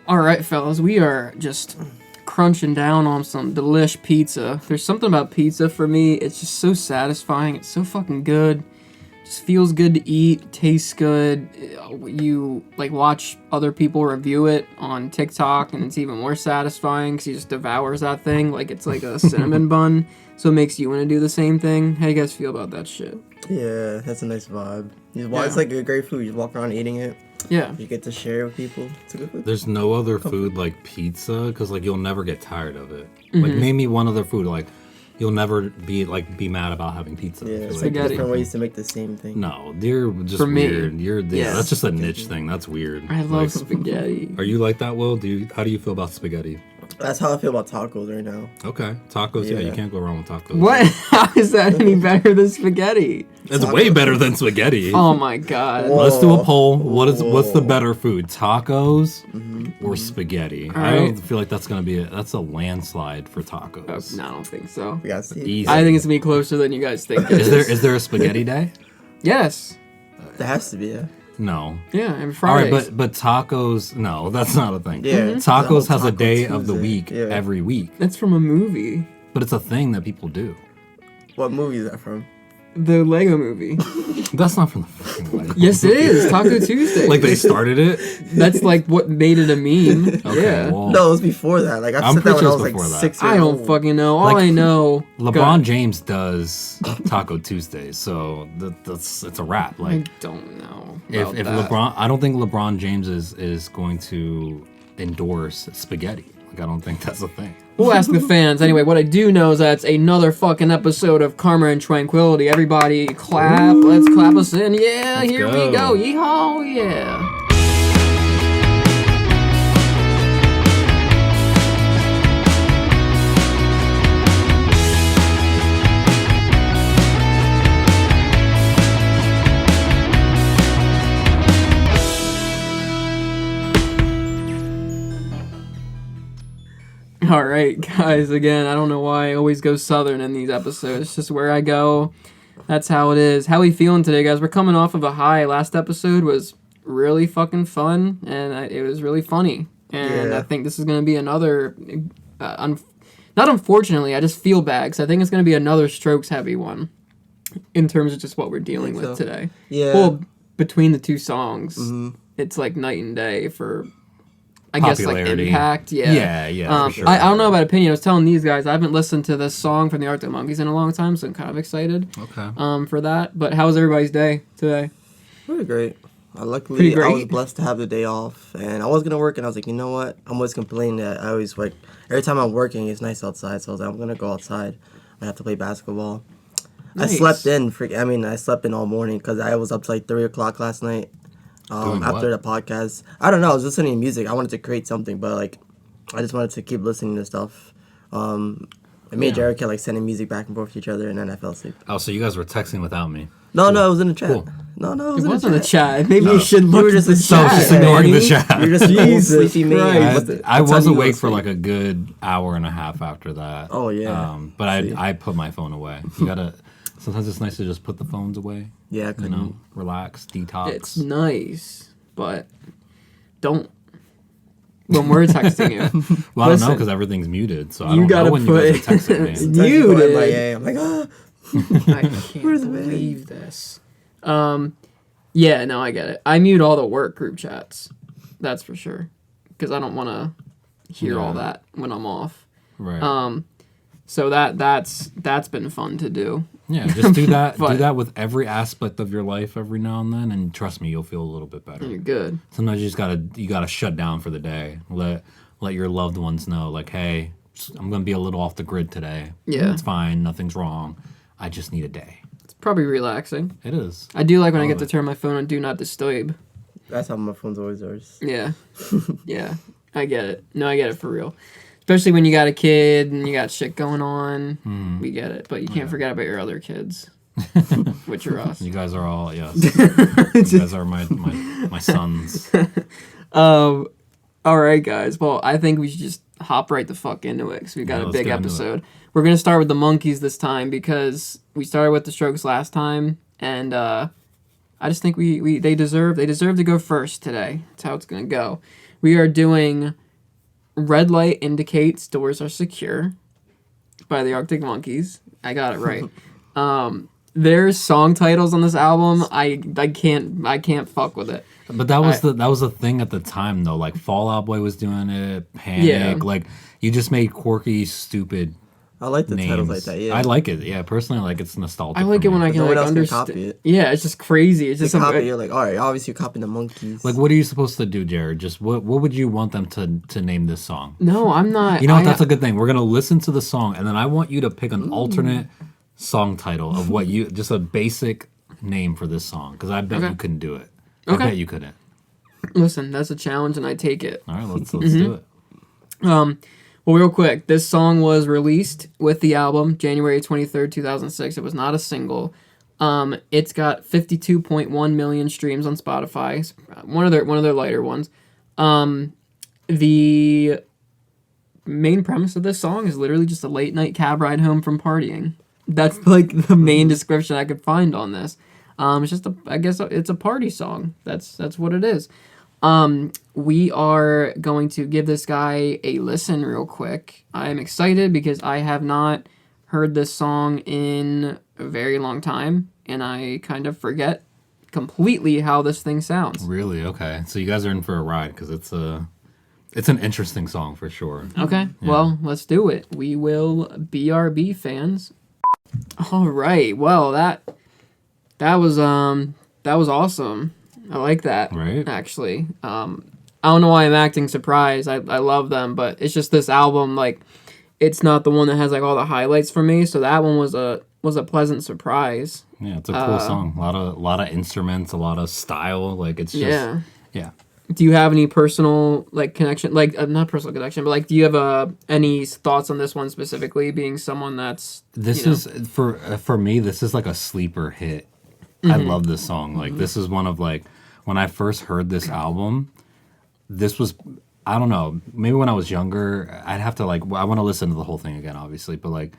All right, fellas, we are just crunching down on some delish pizza. There's something about pizza for me. It's just so satisfying. It's so fucking good. Just feels good to eat. Tastes good. You like watch other people review it on TikTok, and it's even more satisfying because he just devours that thing like it's like a cinnamon bun. So it makes you want to do the same thing. How do you guys feel about that shit? Yeah, that's a nice vibe. It's like a great food. You just walk around eating it. Yeah. You get to share it with people. It's a good food. There's no other food like pizza because like you'll never get tired of it. Like name me one other food like you'll never be mad about having pizza. Yeah, it's like Spaghetti. different ways to make the same thing. No, you're just For me, weird. That's just a niche thing. That's weird. I love spaghetti. Are you like that, Will? How do you feel about spaghetti? That's how I feel about tacos right now. Okay, tacos. Yeah, you can't go wrong with tacos. What? How is that any better than spaghetti? It's way better than spaghetti. Oh my god. Whoa. Let's do a poll. What's the better food, tacos or spaghetti? I don't feel like that's a landslide for tacos. No, I don't think so. We gotta see. Easy. I think it's gonna be closer than you guys think. Is there a spaghetti day? Yes. There has to be, yeah. No. Yeah, and All Fridays. right, but tacos, no, that's not a thing. Yeah. Tacos has a Taco day of the Tuesday. week Yeah. every week, That's from a movie. but it's a thing that people do. What movie is that from? The Lego movie. That's not from the fucking Lego. Yes, it is. Taco Tuesday. Like they started it. That's like what made it a meme. Okay, Yeah. well, No, it was before that. Like, I'm said that pretty when sure I it was was like before that. 6 years I don't old. fucking know. All Like, I know. LeBron James does Taco Tuesdays, so it's a wrap. I Like don't know. if about that. LeBron, I don't think LeBron James is going to endorse spaghetti. Like I don't think that's a thing. We'll ask the fans. Anyway, what I do know is that's another fucking episode of Karma and Tranquility. Everybody clap. Let's clap us in. Yeah, Let's here go. we go. Yeehaw, yeah. All right, guys. Again, I don't know why I always go southern in these episodes. It's just where I go. That's how it is. How we feeling today, guys? We're coming off of a high. Last episode was really fucking fun, and it was really funny. And Yeah. I think this is going to be another... not unfortunately, I just feel bad, because I think it's going to be another strokes-heavy one in terms of just what we're dealing with so. today. Yeah. Well, between the two songs, it's like night and day for... I guess like Popularity. impact, yeah. Yeah, for sure. I don't know about opinion. I was telling these guys I haven't listened to this song from the Arctic Monkeys in a long time, so I'm kind of excited Okay. for that. But how was everybody's day today? Pretty great. Pretty Luckily, great. I was blessed to have the day off, and I was gonna work, and I was like, you know what? I'm always complaining that I always like every time I'm working, it's nice outside, so I was like, I'm gonna go outside. I have to play basketball. Nice. I slept in. I slept in all morning because I was up to like 3 o'clock last night. Doing After what? the podcast, I don't know. I was listening to music. I wanted to create something, but like, I just wanted to keep listening to stuff. And me and Jared kept like sending music back and forth to each other, and then I fell asleep. Oh, so you guys were texting without me. No, it was in the chat. Cool. No, it It was was in in the chat. Maybe No. you should You look were at just the in chat. chat. I was just ignoring the chat. You're just a old Jesus sleepy man. Christ. I That's was how you awake go for sleep. like a good hour and a half after that. Oh, yeah. But See? I put my phone away. You gotta. Sometimes it's nice to just put the phones away. Yeah, I You couldn't. know, relax, detox. It's nice, but don't when we're texting you. Well, I don't know Listen, because everything's muted, so I you don't gotta know when you guys put- are texting me. Sometimes you go Muted. MIA. I'm like, ah. I can't believe this. Yeah, no, I get it. I mute all the work group chats. That's for sure, because I don't want to hear all Yeah. that when I'm off. Right. So that's been fun to do. Yeah, just do that. But- do that with every aspect of your life every now and then, and trust me, you'll feel a little bit better. You're good. Sometimes you just gotta shut down for the day. Let your loved ones know, like, hey, I'm gonna be a little off the grid today. Yeah. It's fine. Nothing's wrong. I just need a day. It's probably relaxing. It is. I do like when I All get of to it. turn my phone on Do Not Disturb. That's how my phone's always yours. Yeah. Yeah. I get it. No, I get it for real. Especially when you got a kid and you got shit going on. We get it. But you can't forget about your other kids. Which are us. You guys are all yes. You guys are my sons. All right, guys. Well, I think we should just hop right the fuck into it because we got Yeah, a let's big get into episode. We're going to start with the Monkeys this time because we started with the Strokes last time. And I just think they deserve to go first today. That's how it's going to go. We are doing Red Light Indicates Doors Are Secure by the Arctic Monkeys. I got it right. There's song titles on this album. I can't fuck with it. But that was the thing at the time though. Like Fall Out Boy was doing it, Panic. Yeah. Like you just made quirky, stupid I like the names. titles like that. Yeah, I like it. Yeah, personally, like it's nostalgic. I like for it when me. I can no one like else can understand. copy it. Yeah, it's just crazy. It's They just copy. You're like, all right, obviously you're copying the Monkeys. Like, what are you supposed to do, Jared? Just what would you want them to name this song? No, I'm not. You know what? That's a good thing. We're gonna listen to the song, and then I want you to pick an alternate song title of what you just a basic name for this song, because I bet you couldn't do it. I bet you couldn't. Listen, that's a challenge, and I take it. All right, let's do it. Well, real quick, this song was released with the album January 23rd, 2006. It was not a single. It's got 52.1 million streams on Spotify. One of their lighter ones. The main premise of this song is literally just a late night cab ride home from partying. That's like the main description I could find on this. It's just I guess it's a party song. That's what it is. We are going to give this guy a listen real quick. I'm excited because I have not heard this song in a very long time, and I kind of forget completely how this thing sounds. Really? Okay. So you guys are in for a ride because it's an interesting song for sure. Okay, well, let's do it. We will BRB fans. All right. Well, that was awesome. I like that. Right. Actually, I don't know why I'm acting surprised. I love them, but it's just this album. Like, it's not the one that has like all the highlights for me. So that one was a pleasant surprise. Yeah, it's a cool song. A lot of instruments, a lot of style. Like it's just yeah. Do you have any personal like connection? Like not personal connection, but like, do you have any thoughts on this one specifically? Being someone that's is for me. This is like a sleeper hit. I love this song. Like this is one of like when I first heard this album. This was I don't know. Maybe when I was younger, I'd have to like I want to listen to the whole thing again, obviously. But like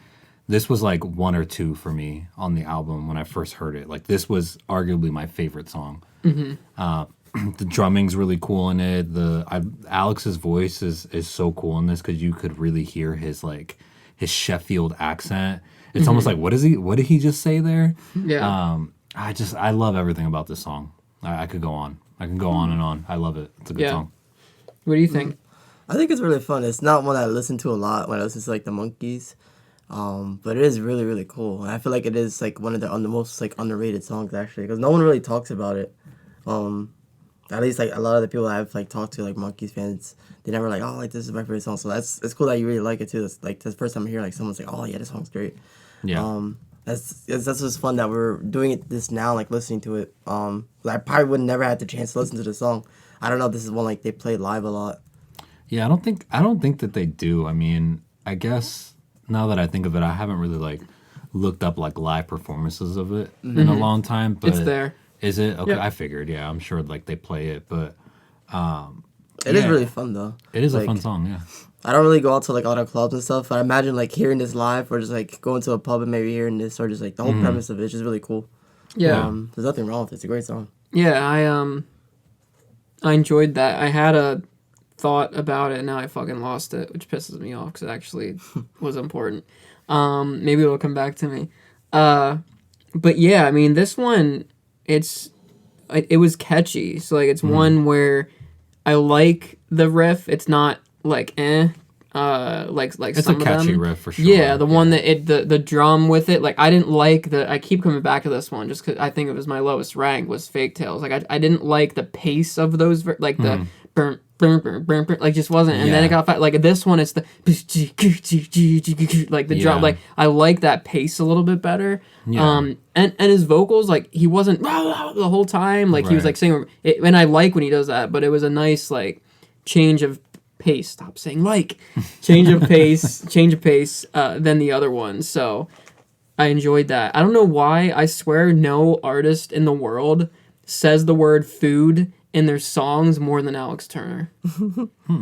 this was like 1 or 2 for me on the album when I first heard it. Like this was arguably my favorite song. The drumming's really cool in it. Alex's voice is so cool in this because you could really hear his like his Sheffield accent. It's almost like what did he just say there? Yeah. I love everything about this song. I could go on. I can go on and on. I love it. It's a good song. What do you think? I think it's really fun. It's not one I listen to a lot when I listen to like the Monkeys, but it is really really cool. And I feel like it is like one of the most like underrated songs actually because no one really talks about it. At least like a lot of the people I've like talked to like Monkeys fans, they never like like this is my favorite song. So it's cool that you really like it too. That's the first time I hear like someone's like yeah this song's great. Yeah. That's just fun that we're doing it this now, like listening to it. I probably would never had the chance to listen to the song. I don't know. This is one like they play live a lot. Yeah, I don't think that they do. I mean, I guess now that I think of it, I haven't really like looked up like live performances of it in a long time. But It's there. Is it? Okay, Yep. I figured. Yeah, I'm sure like they play it, but It is really fun though. it is like, a fun song. Yeah. I don't really go out to like all the clubs and stuff. But I imagine like hearing this live or just like going to a pub and maybe hearing this or just like the whole premise of it is just really cool. Yeah. There's nothing wrong with it. It's a great song. Yeah, I enjoyed that. I had a thought about it, and now I fucking lost it, which pisses me off because it actually was important. Maybe it'll come back to me. But yeah, I mean, this one, it was catchy. So like, it's one where I like the riff. It's not like like It's some a catchy of them. riff for sure. Yeah, the one that the drum with it, like I didn't like I keep coming back to this one just because I think it was my lowest rank was Fake Tales. Like I didn't like the pace of those like the burn, burn, burn, burn, burn, like just wasn't. And then it got like this one, it's the like the drum. Like I like that pace a little bit better. Yeah. And his vocals, like he wasn't the whole time. Like he was like singing. And I like when he does that, but it was a nice like change of pace. Stop saying like change of pace than the other one. So I enjoyed that. I don't know why. I swear no artist in the world says the word food in their songs more than Alex Turner.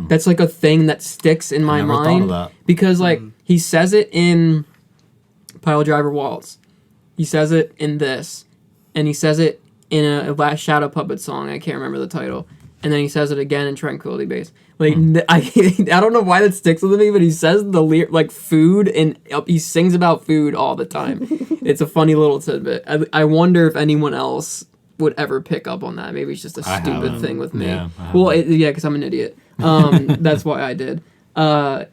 That's like a thing that sticks in my never mind thought of that. because like he says it in Pile Driver Waltz. He says it in this, and he says it in a Last Shadow Puppet song. I can't remember the title. and then he says it again in Tranquility Base. Like I don't know why that sticks with me, but he says the like food, and he sings about food all the time. It's a funny little tidbit. I wonder if anyone else would ever pick up on that. Maybe it's just a stupid thing with me. Yeah, well, yeah, because I'm an idiot. That's why I did. I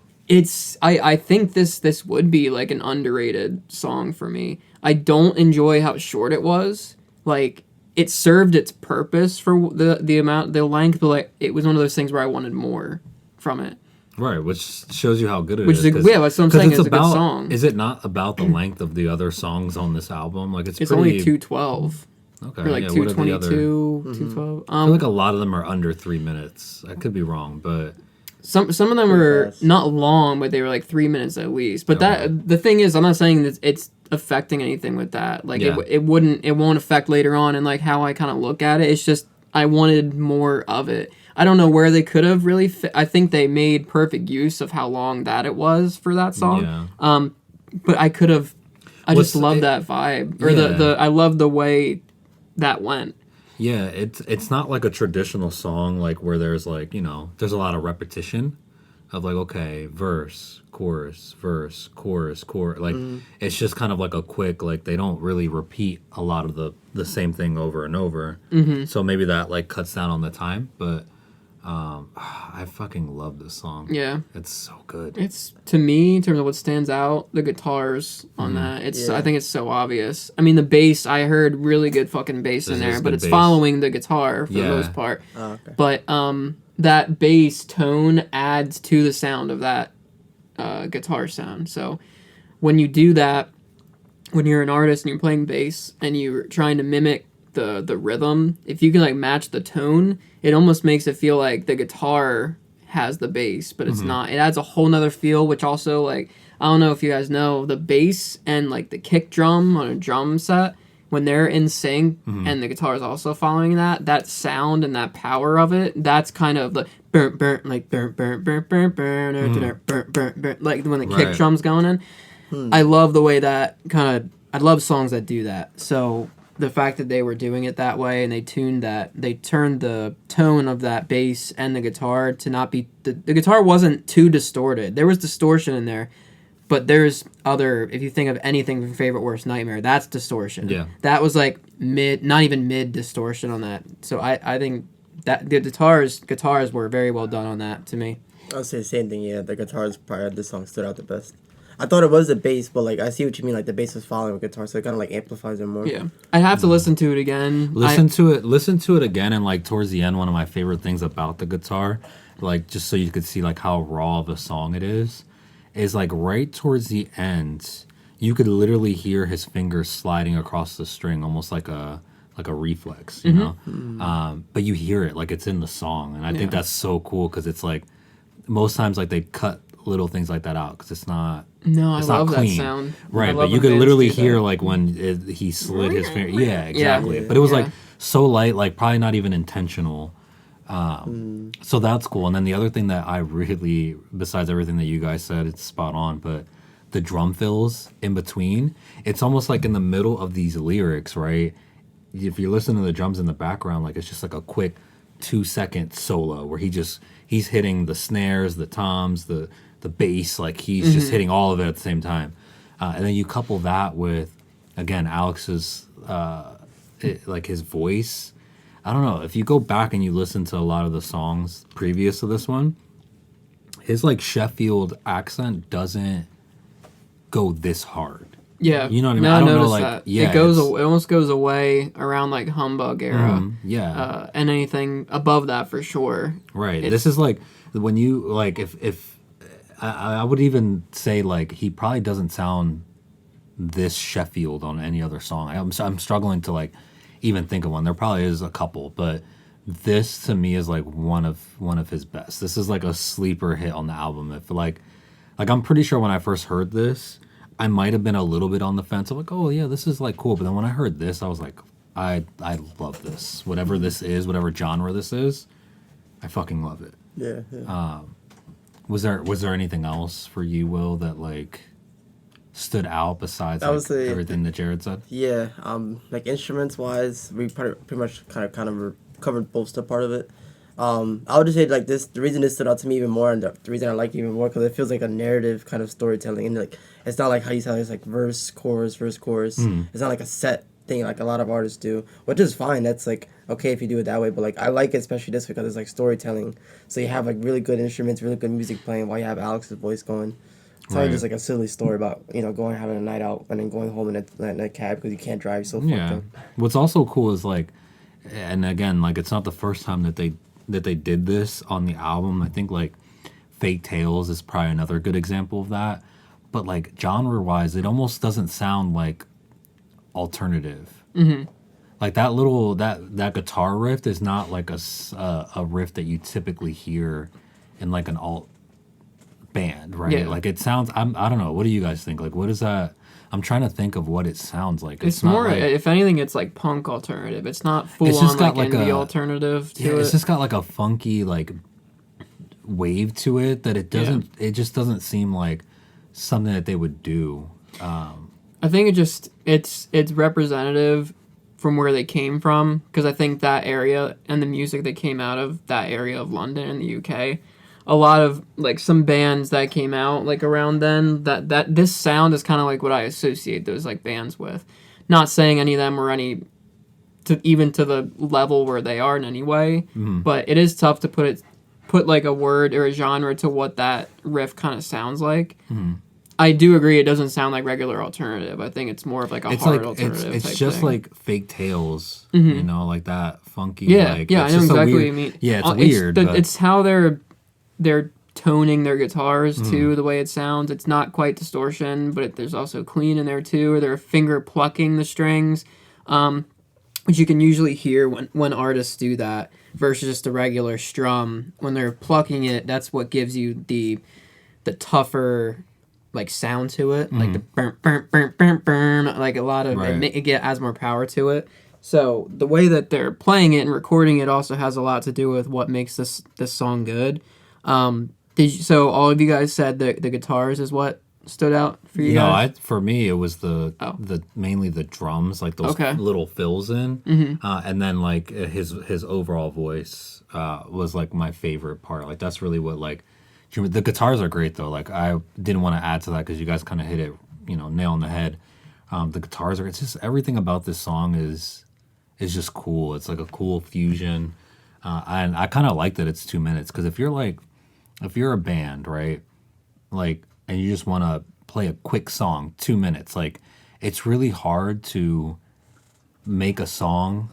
think this would be like an underrated song for me. I don't enjoy how short it was. Like, it served its purpose for the length, but like it was one of those things where I wanted more from it. Right, which shows you how good it Which is. yeah, that's what I'm saying. It's a good song. Is it not about the length of the other songs on this album? Like it's only 2:12. Okay, Or like 2:22, 2:12. I feel like a lot of them are under 3 minutes. I could be wrong, but some of them were not long, but they were like 3 minutes at least. But the thing is, I'm not saying that it's affecting anything with that. Like it won't affect later on and like how I kind of look at it. It's just I wanted more of it. I don't know where they could have really I think they made perfect use of how long that it was for that song. Yeah. But I could have just love that vibe, or the I love the way that went. Yeah, it's not like a traditional song like where there's like, there's a lot of repetition of like, okay, verse, chorus, chorus. Like it's just kind of like a quick, like they don't really repeat a lot of the same thing over and over. Mm-hmm. So maybe that like cuts down on the time, but I fucking love this song. Yeah. It's so good. It's, to me, in terms of what stands out, the guitars on that. I think it's so obvious. I mean, the bass, I heard really good fucking bass in there, but it's following the guitar for the most part. Oh, okay. But that bass tone adds to the sound of that guitar sound. So when you do that, when you're an artist and you're playing bass and you're trying to mimic the rhythm, if you can like match the tone, it almost makes it feel like the guitar has the bass, but it's not. It adds a whole nother feel, which also, like, I don't know if you guys know, the bass and like the kick drum on a drum set, when they're in sync and the guitar is also following that sound and that power of it, that's kind of the burn burn, like burn burn burn burn burn burn burn burn, like when the kick drum's going in. I love the way that I love songs that do that. So the fact that they were doing it that way and they turned the tone of that bass and the guitar to not be the guitar wasn't too distorted. There was distortion in there, but there's other, if you think of anything from Favorite Worst Nightmare, that's distortion. Yeah. That was like not even mid distortion on that. So I think that the guitars were very well done on that to me. I'll say the same thing, yeah. The guitars prior to this song stood out the best. I thought it was the bass, but like I see what you mean. Like the bass was following the guitar, so it kind of like amplifies it more. Yeah, I have to listen to it again. Listen to it again, and like towards the end, one of my favorite things about the guitar, like just so you could see like how raw of a song it is like right towards the end, you could literally hear his fingers sliding across the string, almost like a reflex, you know. But you hear it like it's in the song, and I think that's so cool because it's like most times like they cut little things like that out because it's not. No, I love that sound. Right, but you could literally hear like when he slid his finger. Yeah, exactly. Yeah. But it was like so light, like probably not even intentional. So that's cool. And then the other thing that I really, besides everything that you guys said, it's spot on, but the drum fills in between, it's almost like in the middle of these lyrics, right? If you listen to the drums in the background, like it's just like a quick 2-second solo where he's hitting the snares, the toms, the bass, like he's just hitting all of it at the same time. And then you couple that with, again, Alex's, like his voice. I don't know, if you go back and you listen to a lot of the songs previous to this one, his like Sheffield accent doesn't go this hard. Yeah. You know what I mean? No, I don't know, like that. Yeah, it almost goes away around like Humbug era. And anything above that for sure. Right. This is like when you like if I would even say like he probably doesn't sound this Sheffield on any other song. I'm struggling to like even think of one. There probably is a couple, but this to me is like one of his best. This is like a sleeper hit on the album. If like I'm pretty sure when I first heard this, I might have been a little bit on the fence. I'm like, oh yeah, this is like cool. But then when I heard this, I was like, I love this. Whatever this is, whatever genre this is, I fucking love it. Yeah. Was there anything else for you, Will, that like stood out besides like, everything that Jared said? Yeah. Like instruments wise, we pretty much kind of covered most of part of it. I would just say like this. The reason this stood out to me even more, and the reason I like it even more, because it feels like a narrative kind of storytelling, and like it's not like how you tell it's like verse, chorus, verse, chorus. It's not like a set thing like a lot of artists do, which is fine. That's like okay if you do it that way, but like I like it especially this because it's like storytelling. So you have like really good instruments, really good music playing while you have Alex's voice going. It's not just like a silly story about going having a night out and then going home in a cab because you can't drive. So fucked Yeah. up. What's also cool is like, and again, like it's not the first time that they did this on the album. I think like Fake Tales is probably another good example of that. But like genre wise, it almost doesn't sound like alternative. Like that little that guitar riff is not like a riff that you typically hear in like an alt band, right? Yeah. Like it sounds. I don't know. What do you guys think? Like what is that? I'm trying to think of what it sounds like. It's not more, like, if anything, it's like punk alternative. It's not full It's on just got like like indie a- alternative to yeah, it. it's just got like a funky like wave to it that it doesn't. It just doesn't seem like something that they would do. I think it's representative from where they came from, because I think that area and the music that came out of that area of London in the UK, a lot of like some bands that came out like around then, that this sound is kind of like what I associate those like bands with. Not saying any of them were any to even to the level where they are in any way, but it is tough to put like a word or a genre to what that riff kind of sounds like. I do agree it doesn't sound like regular alternative. I think it's more of like a It's hard like alternative it's type just thing. like Fake Tales, like that funky. Yeah, like, yeah, I it's know just a exactly weird, what you mean. Yeah, it's weird. But It's how they're toning their guitars too, the way it sounds. It's not quite distortion, but there's also clean in there too. Or they're finger plucking the strings, which you can usually hear when artists do that versus just a regular strum. When they're plucking it, that's what gives you the tougher like sound to it, like the burn burn burn burn burn, like a lot of Right. it adds more power to it. So the way that they're playing it and recording it also has a lot to do with what makes this song good. So all of you guys said that the guitars is what stood out for you no, guys? for me it was the Oh. mainly the drums, like those Okay. little fills in, and then like his overall voice was like my favorite part. Like that's really what like the guitars are great though. Like I didn't want to add to that because you guys kind of hit it, nail on the head. The guitars are. It's just everything about this song is just cool. It's like a cool fusion, and I kind of like that it's 2 minutes because if you're a band, right, like, and you just want to play a quick song, 2 minutes, like, it's really hard to make a song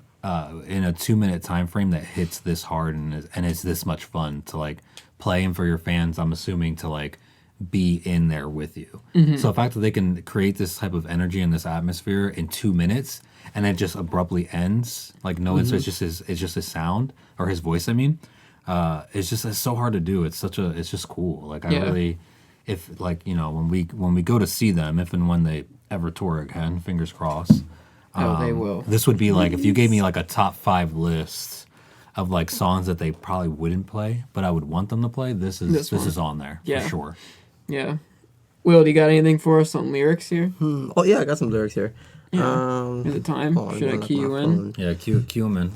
in a 2 minute time frame that hits this hard and is this much fun to like play and for your fans. I'm assuming to like be in there with you. So the fact that they can create this type of energy and this atmosphere in 2 minutes and it just abruptly ends, like no, it's just his sound or his voice. I mean, it's so hard to do. It's just cool. Like I Yeah. really, if like when we go to see them, if and when they ever tour again, fingers crossed. They will. This would be like if you gave me like a top 5 list of like songs that they probably wouldn't play, but I would want them to play. This This one. is on there Yeah. for sure. Yeah. Will, do you got anything for us on lyrics here? Oh yeah, I got some lyrics here. Is it time? hold on, Should I let me key look you my in? phone. Yeah, cue them in.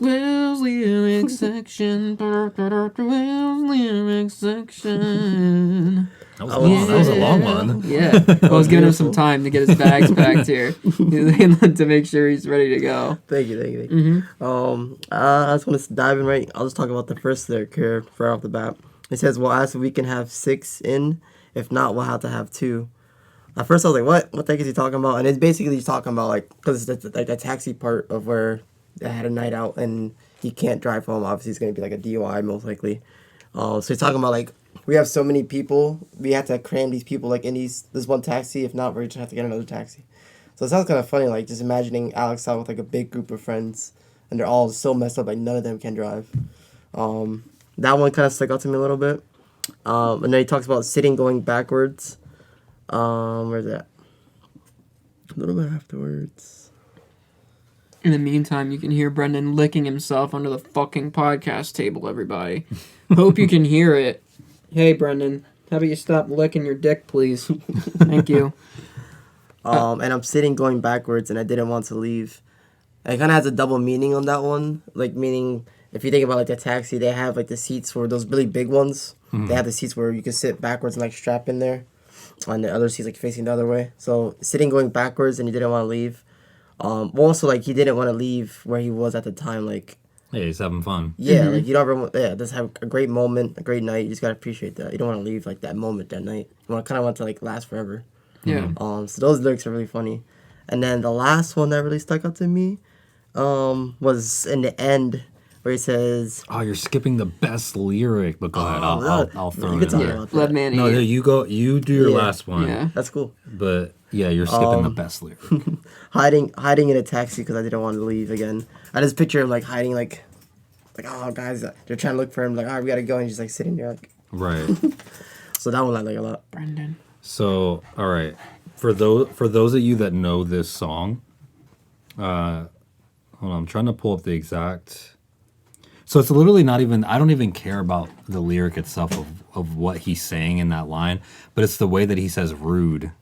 Will's lyric section. Will's lyric section. That was a long one. Yeah. I was giving him some time to get his bags packed here to make sure he's ready to go. Thank you. I just want to dive in right. I'll just talk about the first lyric here right off the bat. It says, "We'll ask if we can have 6 in. If not, we'll have to have 2." At first, I was like, "What? What the heck is he talking about?" And it's basically just talking about like because it's like the taxi part of where they had a night out and he can't drive home. Obviously, it's gonna be like a DUI most likely. So he's talking about like we have so many people, we have to cram these people like in this one taxi. If not, we're just have to get another taxi. So it sounds kind of funny, like just imagining Alex out with like a big group of friends, and they're all so messed up, like none of them can drive. That one kind of stuck out to me a little bit. And then he talks about sitting going backwards. Where's that? A little bit afterwards. In the meantime, you can hear Brendan licking himself under the fucking podcast table, everybody. Hope you can hear it. Hey, Brendan, how about you stop licking your dick, please? Thank you. And I'm sitting going backwards, and I didn't want to leave. It kind of has a double meaning on that one, like meaning if you think about like the taxi, they have like the seats for those really big ones. They have the seats where you can sit backwards and like strap in there, and the other seats like facing the other way. So sitting going backwards and you didn't want to leave. Also like he didn't want to leave where he was at the time. Like Yeah, he's having fun. yeah, like you don't ever just have a great moment, a great night. You just gotta appreciate that. You don't want to leave like that moment that night. You want kind of want to like last forever. Yeah. So those lyrics are really funny. And then the last one that really stuck out to me, was in the end where he says, Oh, you're skipping the best lyric, but go ahead. I'll throw you it can talk in there. about that. Blood Man No, Eat. you go. You do your Yeah. last one. Yeah. That's cool. But yeah, you're skipping the best lyric. Hiding in a taxi because I didn't want to leave again. I just picture him like hiding like oh guys, they're trying to look for him. Like, all right, we gotta go, and he's just like sitting there like. Right. So that one I like a lot. Brendan. So, all right, for those of you that know this song, hold on, I'm trying to pull up the exact. So it's literally not even. I don't even care about the lyric itself of what he's saying in that line, but it's the way that he says "rude."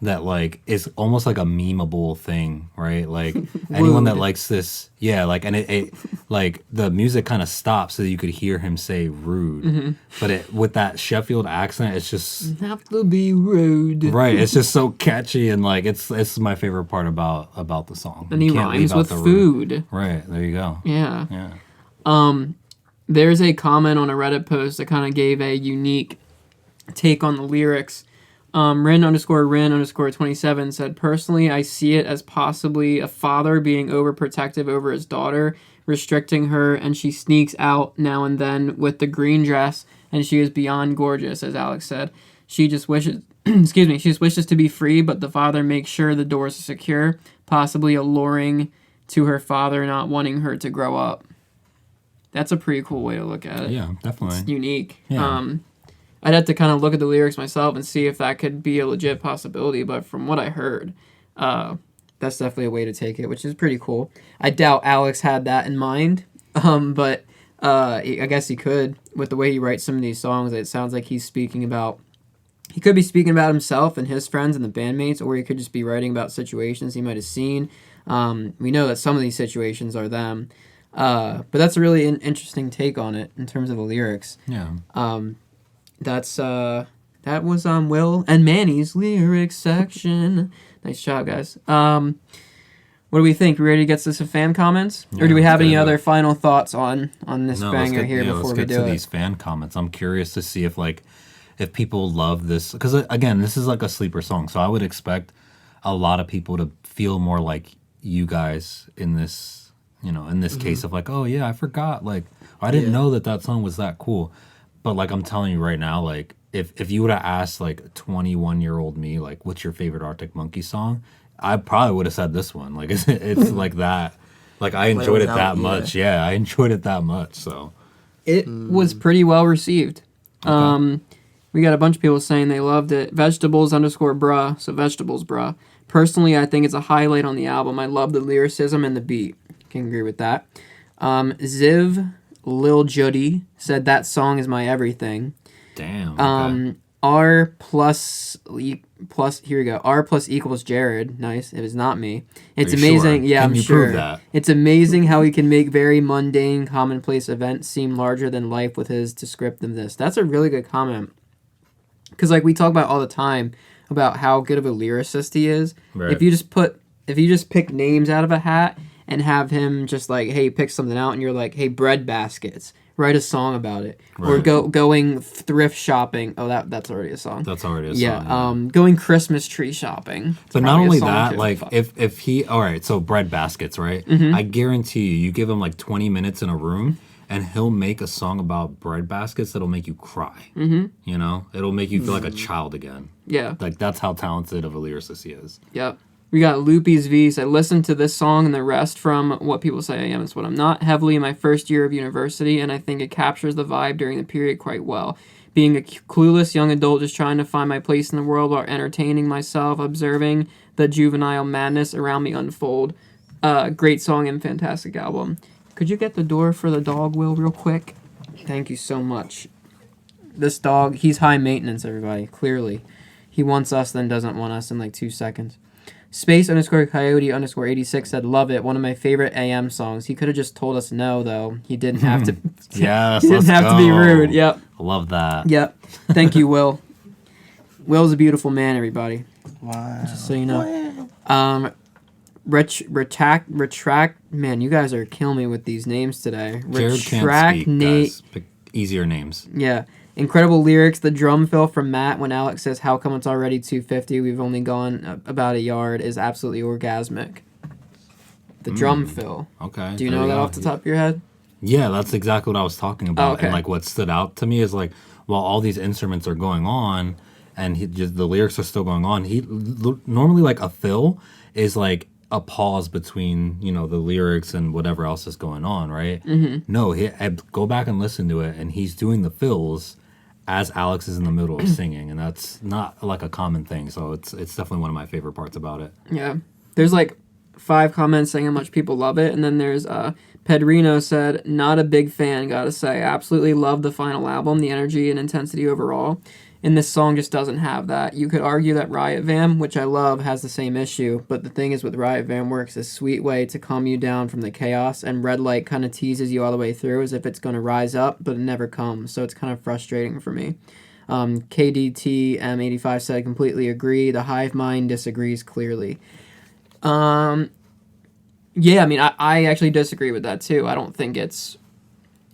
That like is almost like a memeable thing, right? Like anyone that likes this, yeah, like and it like the music kind of stops so that you could hear him say "rude," but it with that Sheffield accent, it's just Have to be rude. right. It's just so catchy and like it's my favorite part about the song. And he You can't rhymes leave out with the rude. food. Right there, you go. Yeah. Yeah. There's a comment on a Reddit post that kind of gave a unique take on the lyrics. Rin_27 said, personally, I see it as possibly a father being overprotective over his daughter, restricting her, and she sneaks out now and then with the green dress, and she is beyond gorgeous, as Alex said. She just wishes, excuse me, she just wishes to be free, but the father makes sure the doors are secure, possibly alluring to her father not wanting her to grow up. That's a pretty cool way to look at it. Yeah, definitely. It's unique. Yeah. I'd have to kind of look at the lyrics myself and see if that could be a legit possibility, but from what I heard, that's definitely a way to take it, which is pretty cool. I doubt Alex had that in mind, but I guess he could. With the way he writes some of these songs, it sounds like he could be speaking about himself and his friends and the bandmates, or he could just be writing about situations he might have seen. We know that some of these situations are them, but that's a really interesting take on it in terms of the lyrics. Yeah. That was Will and Manny's lyrics section. Nice job, guys. What do we think? We ready to get to some fan comments, or do we have any other final thoughts on this banger here before we do let's get to it? these fan comments. I'm curious to see if people love this, because again, this is like a sleeper song, so I would expect a lot of people to feel more like you guys in this, in this case of like, oh yeah, I forgot, like I didn't know that song was that cool. But like I'm telling you right now, like if you would have asked like 21-year-old me, like what's your favorite Arctic Monkeys song, I probably would have said this one. Like it's like that. Like I enjoyed it that much. Yeah, I enjoyed it that much. So it was pretty well received. Okay. We got a bunch of people saying they loved it. Vegetables_bruh, so vegetables bruh. Personally, I think it's a highlight on the album. I love the lyricism and the beat. Can agree with that. Ziv Lil Judy said that song is my everything. Damn. Okay. R plus here we go. R plus equals Jared. Nice. It is not me. It's amazing. Sure? Yeah, Can I'm you sure. Prove that? It's amazing how he can make very mundane, commonplace events seem larger than life with his descriptiveness. That's a really good comment. Because like we talk about all the time about how good of a lyricist he is. Right. If you just pick names out of a hat and have him just like, hey, pick something out, and you're like, hey, bread baskets, write a song about it. Right. Or going thrift shopping. Oh, that's already a song. That's already a song. Yeah. Going Christmas tree shopping. So not only that, like if he, all right, so bread baskets, right? Mm-hmm. I guarantee you give him like 20 minutes in a room, and he'll make a song about bread baskets that'll make you cry. Mm-hmm. It'll make you feel like a child again. Yeah. Like that's how talented of a lyricist he is. Yep. We got Loopy's V said, listen to this song and the rest from What People Say I Am Is What I'm Not heavily in my first year of university, and I think it captures the vibe during the period quite well. Being a clueless young adult just trying to find my place in the world while entertaining myself, observing the juvenile madness around me unfold. Great song and fantastic album. Could you get the door for the dog, Will, real quick? Thank you so much. This dog, he's high maintenance, everybody, clearly. He wants us, then doesn't want us in like 2 seconds. Space underscore coyote underscore 86 said, love it. One of my favorite AM songs. He could have just told us no, though. He didn't have to. Yes, he didn't let's have to be go. rude. Yep. I love that. Yep. Thank you, Will. Will's a beautiful man, everybody. Wow. Just so you know. Retract. Man, you guys are killing me with these names today. Jared can't speak, guys. Pick easier names. Yeah. Incredible lyrics. The drum fill from Matt when Alex says, how come it's already 250? We've only gone about a yard is absolutely orgasmic. The drum fill. Okay. Do you know that off the top of your head? Yeah, that's exactly what I was talking about. Oh, okay. And like what stood out to me is like, while all these instruments are going on and the lyrics are still going on, normally like a fill is like a pause between, you know, the lyrics and whatever else is going on, right? Mm-hmm. No, go back and listen to it, and he's doing the fills as Alex is in the middle of singing, and that's not like a common thing. So it's definitely one of my favorite parts about it. Yeah. There's like 5 comments saying how much people love it, and then there's Pedrino said, not a big fan, gotta say. Absolutely love the final album, the energy and intensity overall. And this song just doesn't have that. You could argue that Riot Vam, which I love, has the same issue, but the thing is with Riot Vam works a sweet way to calm you down from the chaos, and Red Light kind of teases you all the way through as if it's going to rise up, but it never comes, so it's kind of frustrating for me. KDT M85 said, completely agree. The Hive Mind disagrees clearly. Yeah, I mean, I actually disagree with that too. I don't think it's...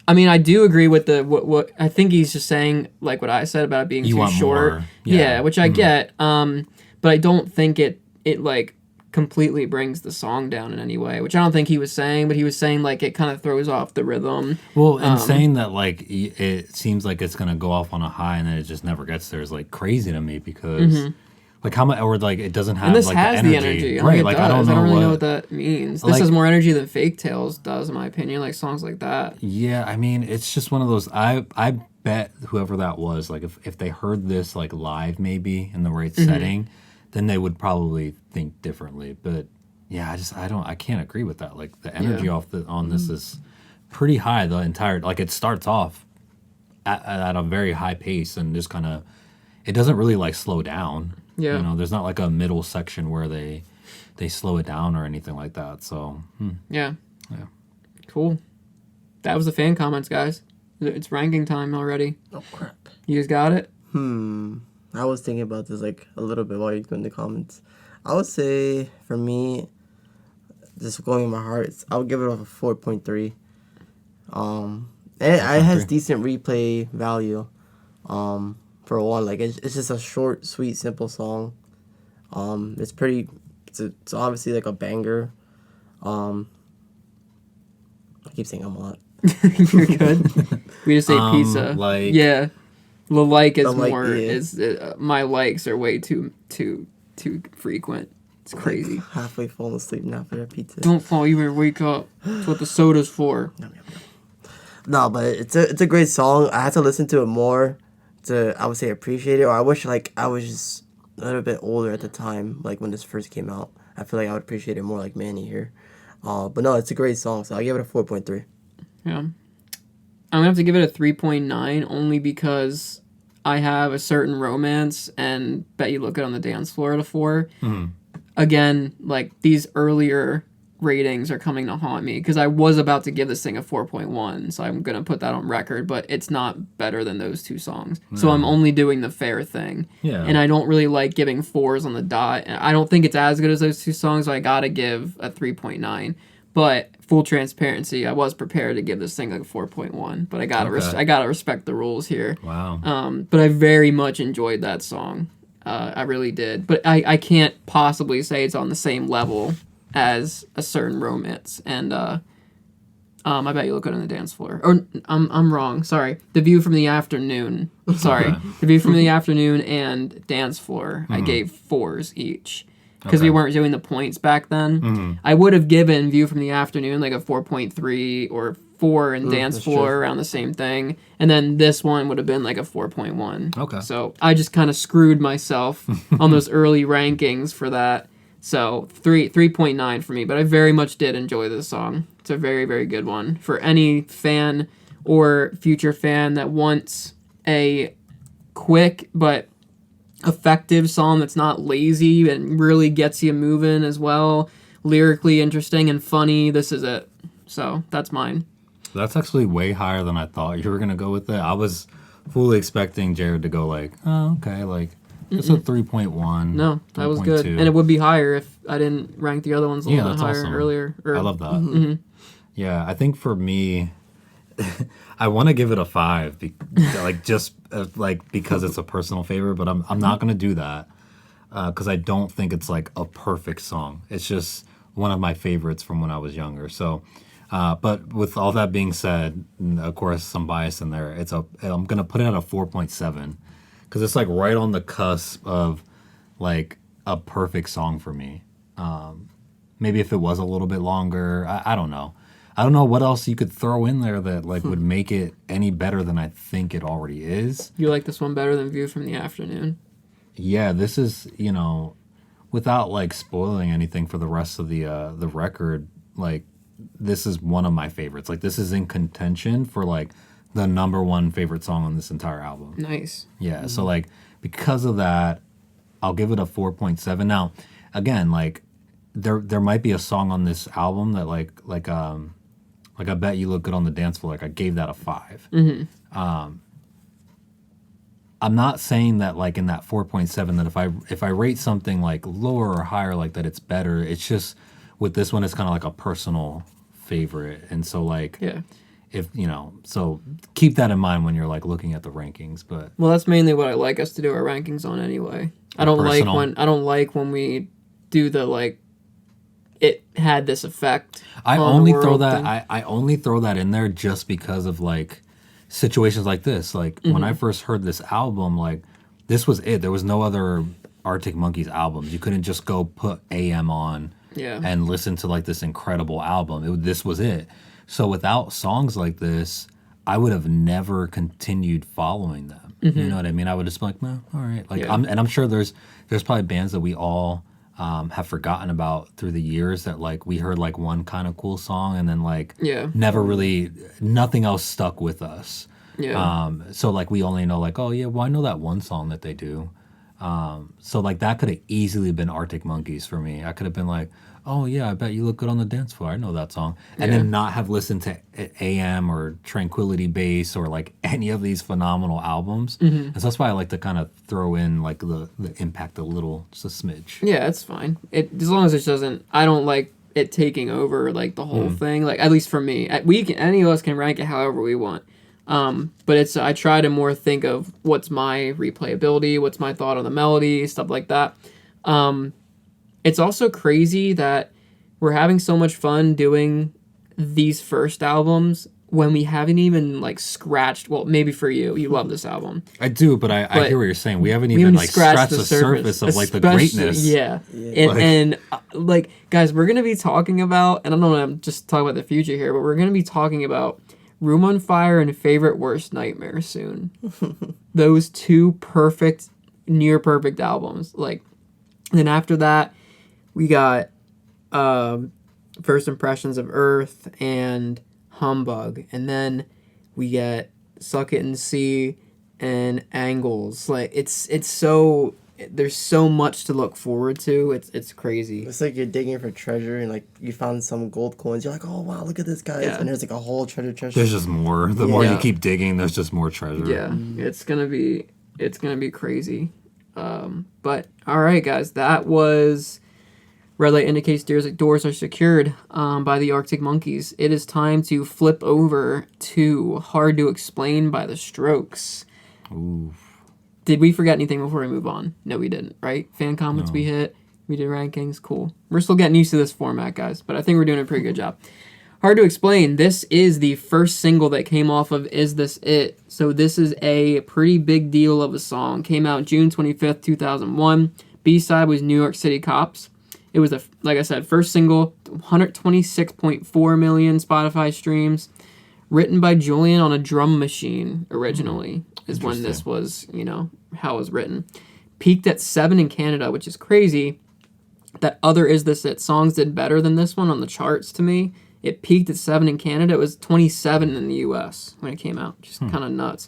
I mean, I do agree with what I think he's just saying, like what I said about it being too short. More. Yeah, which I get. But I don't think it like completely brings the song down in any way, which I don't think he was saying, but he was saying like it kind of throws off the rhythm. Well, and saying that like it seems like it's gonna go off on a high and then it just never gets there is like crazy to me because like how much, or like it doesn't have, and this like has the energy, right? Like I don't really know what that means. This like, has more energy than Fake Tales does, in my opinion. Like songs like that. Yeah, I mean, it's just one of those. I bet whoever that was, like if they heard this like live maybe in the right setting, then they would probably think differently. But yeah, I can't agree with that. Like the energy on this is pretty high. The entire, like it starts off at a very high pace and just kind of, it doesn't really like slow down. Yeah. You know, there's not like a middle section where they slow it down or anything like that. So, Yeah. Cool. That was the fan comments, guys. It's ranking time already. Oh, crap. You guys got it? I was thinking about this like a little bit while you're doing the comments. I would say for me, just going in my heart, I would give it a 4.3. And it has decent replay value. For one, like it's just a short, sweet, simple song. It's obviously like a banger. I keep saying I'm a lot. You're good. We just ate pizza. Like, yeah, the like is like, more. yeah. Is my likes are way too frequent. It's crazy. Like halfway falling asleep now for that pizza. Don't fall. You better wake up. That's what the soda's for. No, but it's a great song. I had to listen to it more to, I would say, appreciate it. Or I wish like I was just a little bit older at the time, like when this first came out. I feel like I would appreciate it more like Manny here. But no, it's a great song, so I give it a 4.3. Yeah. I'm gonna have to give it a 3.9 only because I have a certain romance and Bet You Look Good on the Dance Floor at a 4. Again, like these earlier ratings are coming to haunt me because I was about to give this thing a 4.1, so I'm gonna put that on record, but it's not better than those two songs. So I'm only doing the fair thing. Yeah. And I don't really like giving 4s on the dot. And I don't think it's as good as those two songs, so I gotta give a 3.9. But full transparency, I was prepared to give this thing like a 4.1, but I gotta respect the rules here. Wow. But I very much enjoyed that song. I really did. But I can't possibly say it's on the same level as a certain romance. And I Bet You Look Good on the Dance Floor. Or I'm wrong. Sorry. The View from the Afternoon. Sorry. Okay. The View from the Afternoon and Dance Floor. I gave 4s each. Because we weren't doing the points back then. I would have given View from the Afternoon like a 4.3 or 4 and Dance Floor around the same thing. And then this one would have been like a 4.1. Okay. So I just kind of screwed myself on those early rankings for that. So 3.9 for me. But I very much did enjoy this song. It's a very, very good one. For any fan or future fan that wants a quick but effective song that's not lazy and really gets you moving as well. Lyrically interesting and funny. This is it. So that's mine. That's actually way higher than I thought you were gonna go with it. I was fully expecting Jared to go like, oh, okay, like it's a 3.1. No, that was good. And it would be higher if I didn't rank the other ones a little bit higher earlier. I love that. Yeah, I think for me, I want to give it a 5, because it's a personal favorite, but I'm not gonna do that because I don't think it's like a perfect song. It's just one of my favorites from when I was younger. So, but with all that being said, and of course some bias in there, I'm gonna put it at a 4.7 because it's like right on the cusp of like a perfect song for me. Maybe if it was a little bit longer, I don't know. I don't know what else you could throw in there that like would make it any better than I think it already is. You like this one better than View from the Afternoon? Yeah, this is, without like spoiling anything for the rest of the record, like this is one of my favorites. Like this is in contention for like the number 1 favorite song on this entire album. Nice. Yeah, so like because of that, I'll give it a 4.7. Now, again, like there might be a song on this album that like I Bet You Look Good on the Dance Floor. Like I gave that a 5. I'm not saying that like in that 4.7 that if I rate something like lower or higher like that it's better. It's just with this one it's kind of like a personal favorite, and so like if so keep that in mind when you're like looking at the rankings. But well, that's mainly what I like us to do our rankings on anyway. I don't like when we do the like it had this effect. I only throw that in there just because of like situations like this. Like when I first heard this album, like this was it. There was no other Arctic Monkeys albums. You couldn't just go put AM on and listen to like this incredible album. This was it. So without songs like this, I would have never continued following them. You know what I mean? I would just be like, no, all right. Like I'm sure there's probably bands that we all have forgotten about through the years that like we heard like one kind of cool song and then like never really nothing else stuck with us. So like we only know like, oh yeah, well I know that one song that they do. So like that could have easily been Arctic Monkeys for me. I could have been like, oh yeah, I Bet You Look Good on the Dance Floor. I know that song. And then not have listened to AM or Tranquility Base or like any of these phenomenal albums. And so that's why I like to kind of throw in like the impact a little, just a smidge. Yeah, it's fine. As long as it doesn't, I don't like it taking over like the whole thing. Like at least for me, any of us can rank it however we want. But I try to more think of what's my replayability, what's my thought on the melody, stuff like that. It's also crazy that we're having so much fun doing these first albums when we haven't even like scratched. Well, maybe for you love this album. I do, but I hear what you're saying. We haven't even like scratched the surface of like the greatness. Yeah. And like guys, we're gonna be talking about, and I don't want to just talk about the future here, but we're gonna be talking about Room on Fire and Favorite Worst Nightmare soon. Those 2 perfect, near perfect albums. Like, and then after that, we got First Impressions of Earth and Humbug. And then we get Suck It and See and Angles. Like, it's so... There's so much to look forward to. It's crazy. It's like you're digging for treasure and like you found some gold coins. You're like, oh wow, look at this, guys! And there's like a whole treasure. There's just more. The more you keep digging, there's just more treasure. Yeah, it's gonna be crazy. But all right, guys, that was Red Light Indicates Doors Are Secured by the Arctic Monkeys. It is time to flip over to Hard to Explain by the Strokes. Ooh. Did we forget anything before we move on? No, we didn't, right? Fan comments we hit. We did rankings. Cool. We're still getting used to this format, guys, but I think we're doing a pretty good job. Hard to Explain. This is the first single that came off of Is This It? So this is a pretty big deal of a song. Came out June 25th, 2001. B-side was New York City Cops. It was, like I said, first single, 126.4 million Spotify streams. Written by Julian on a drum machine originally is when this was, how it was written. Peaked at 7 in Canada, which is crazy. That other Is This It songs did better than this one on the charts to me. It peaked at 7 in Canada. It was 27 in the U.S. when it came out. Just kind of nuts.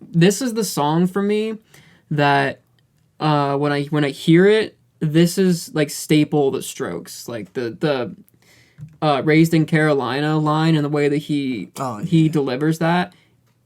this is the song for me that when I hear it, this is like staple of the Strokes, like the Raised in Carolina line and the way that he delivers that.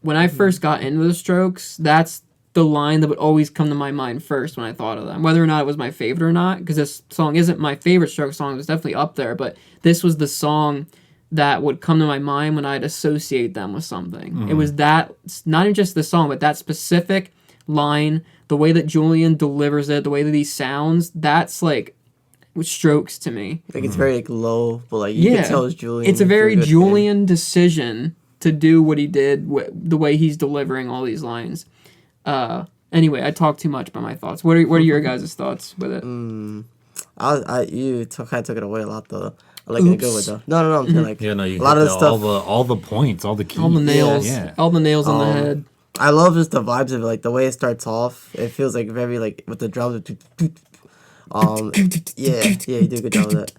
When I first got into the Strokes, that's the line that would always come to my mind first when I thought of them, whether or not it was my favorite or not, because this song isn't my favorite Strokes song. It's definitely up there, but this was the song that would come to my mind when I'd associate them with something. It was that, not even just the song, but that specific line, the way that Julian delivers it, the way that he sounds, that's like Strokes to me. Like it's very like low, but like you can tell it's Julian. It's a very Julian decision to do what he did, the way he's delivering all these lines. Anyway, I talked too much about my thoughts. What are your guys' thoughts with it? You kind of took it away a lot though. I like it in a good way though. No, I'm saying like Yeah, no, you a lot of the stuff, all the points, all the keys, All the nails, Yeah. all the nails on the head. I love just the vibes of it, like the way it starts off. It feels like very like with the drums. Yeah, you do a good job with that.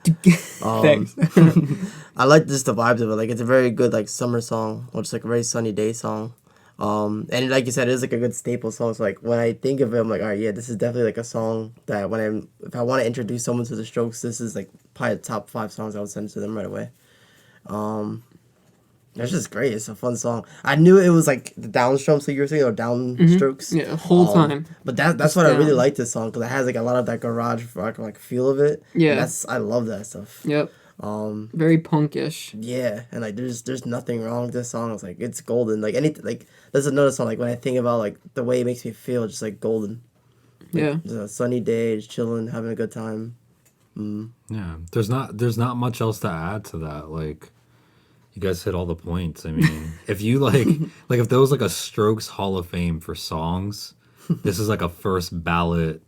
Thanks. I like just the vibes of it. Like it's a very good like summer song, or just like a very sunny day song. And like you said, it is like a good staple song. So like when I think of it, I'm like, all right, yeah, this is definitely like a song that if I want to introduce someone to the Strokes, this is like probably the top 5 songs I would send to them right away. It's just great. It's a fun song. I knew it was like the downstrokes that you were saying, or downstrokes. Yeah, the whole time. But that's what I really like this song, because it has like a lot of that garage rock like feel of it. Yeah. I love that stuff. Yep. Very punkish. Yeah, and like there's nothing wrong with this song. It's like it's golden. Like anything, like there's another song like when I think about like the way it makes me feel, just like golden. Like, Yeah. It's a sunny day, just chilling, having a good time. Yeah, there's not much else to add to that. Like, you guys hit all the points. I mean, if you like if there was like a Strokes Hall of Fame for songs, this is like a first ballot,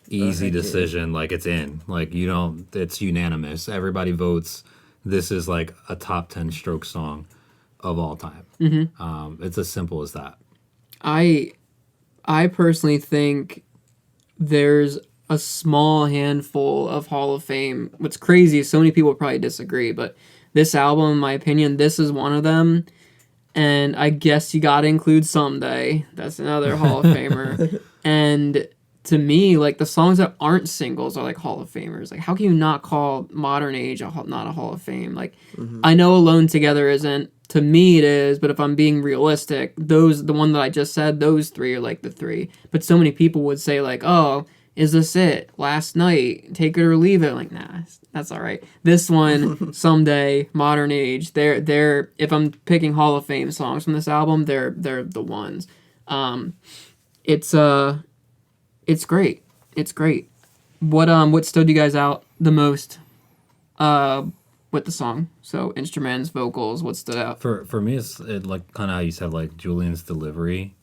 easy decision. Like it's in. Like it's unanimous. Everybody votes. This is like a top 10 Strokes song of all time. It's as simple as that. I personally think there's a small handful of Hall of Fame. What's crazy is so many people probably disagree, but this album, in my opinion, this is one of them. And I guess you gotta include Someday. That's another Hall of Famer. And to me, like the songs that aren't singles are like Hall of Famers. Like how can you not call Modern Age not a Hall of Fame? Like I know Alone Together isn't. To me it is, but if I'm being realistic, the one that I just said, those 3 are like the 3. But so many people would say like, oh, is this it? Last Night, Take It or Leave It. Like, nah, that's all right. This one, Someday, Modern Age, they're if I'm picking Hall of Fame songs from this album, they're the ones. It's great. It's great. What stood you guys out the most with the song? So instruments, vocals, what stood out? For me, it's like kind of how you said, like Julian's delivery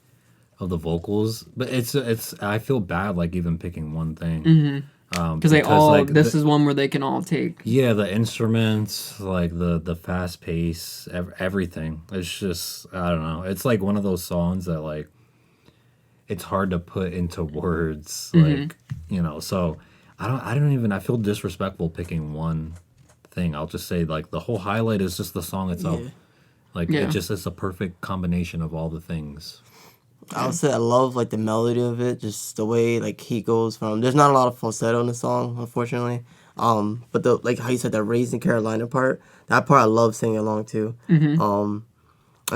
of the vocals, but it's I feel bad like even picking one thing. Because they all like, this is one where they can all take. Yeah, the instruments, like the fast pace, everything. It's just, I don't know. It's like one of those songs that like it's hard to put into words, like So I feel disrespectful picking one thing. I'll just say like the whole highlight is just the song itself. It just is a perfect combination of all the things. I would say I love like the melody of it, just the way like he goes from. There's not a lot of falsetto in the song, unfortunately. But the like how you said that Raised in Carolina part, that part I love singing along to. And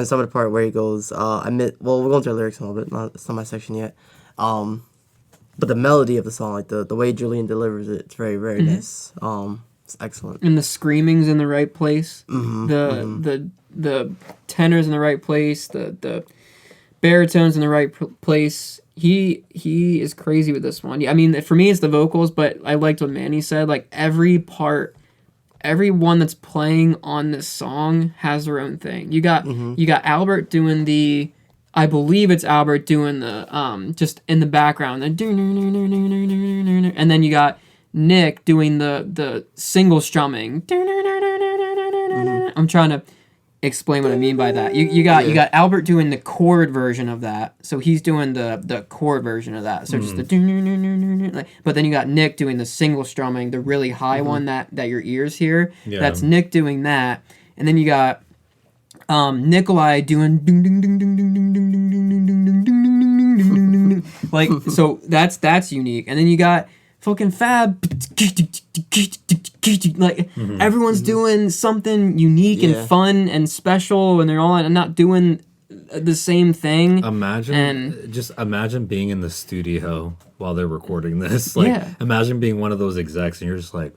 some of the part where he goes, we're going through the lyrics a little bit. It's not my section yet. But the melody of the song, like the way Julian delivers it, it's very very nice. It's excellent. And the screaming's in the right place. The tenor's in the right place. The baritone's in the right place. He is crazy with this one. I mean, for me, it's the vocals, but I liked what Manny said. Like, every one that's playing on this song has their own thing. You got Albert doing I believe it's Albert doing the, just in the background, and then you got Nick doing the single strumming. I'm trying to explain what I mean by that. You got Albert doing the chord version of that, so he's doing the chord version of that. So just the but then you got Nick doing the single strumming, the really high one that your ears hear. Yeah. That's Nick doing that, and then you got Nikolai doing ding ding ding ding ding ding ding ding ding ding ding ding ding ding ding ding ding, like, so that's unique. And then you got fucking Fab, like everyone's doing something unique and fun and special, and they're all not doing the same thing. Imagine being in the studio while they're recording this. Like, imagine being one of those execs, and you're just like,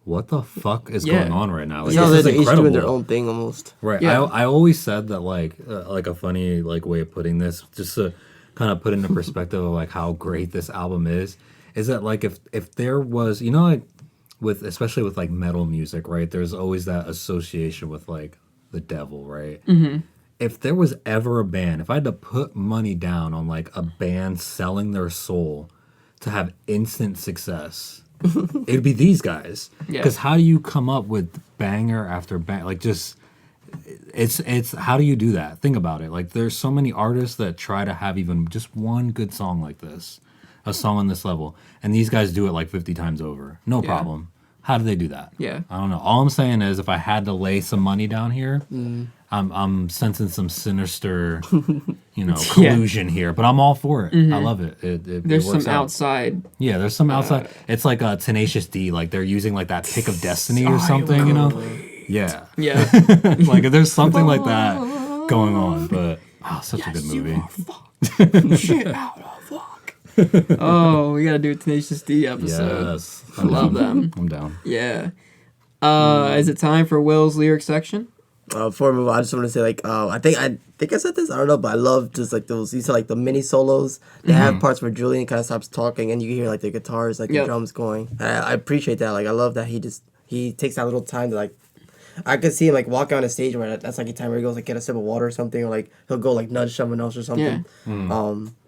what the fuck is going on right now? Like, They're this is each incredible. doing their own thing almost. Right. Yeah. I always said that, like a funny like way of putting this, just to kind of put into perspective of like how great this album is that like if there was, you know, like with especially with like metal music, right? There's always that association with like the devil, right? Mm-hmm. If there was ever a band, if I had to put money down on like a band selling their soul to have instant success, it'd be these guys. Because how do you come up with banger after banger? Like, just it's how do you do that? Think about it. Like, there's so many artists that try to have even just one good song like this, a song on this level, and these guys do it like 50 times over, no problem. How do they do that? Yeah. I don't know. All I'm saying is, if I had to lay some money down here, I'm sensing some sinister, collusion here, but I'm all for it. I love it. There's it works some out. outside. Yeah, there's some outside. It's like a Tenacious D, like they're using like that pick of destiny or something, you know? Yeah. Yeah. Like, there's something like that going on, but such a good movie. Shit out of fuck. Oh, we gotta do a Tenacious D episode. Yes. I love them. I'm down. Yeah. Is it time for Will's lyric section? Before we move on, I just want to say, like, I think I said this, I don't know, but I love just like those, you said like the mini solos. They have parts where Julian kind of stops talking and you can hear like the guitars, like the drums going. I appreciate that. Like, I love that he takes that little time to like, I could see him like walk on a stage where that's like a time where he goes like get a sip of water or something, or like he'll go like nudge someone else or something.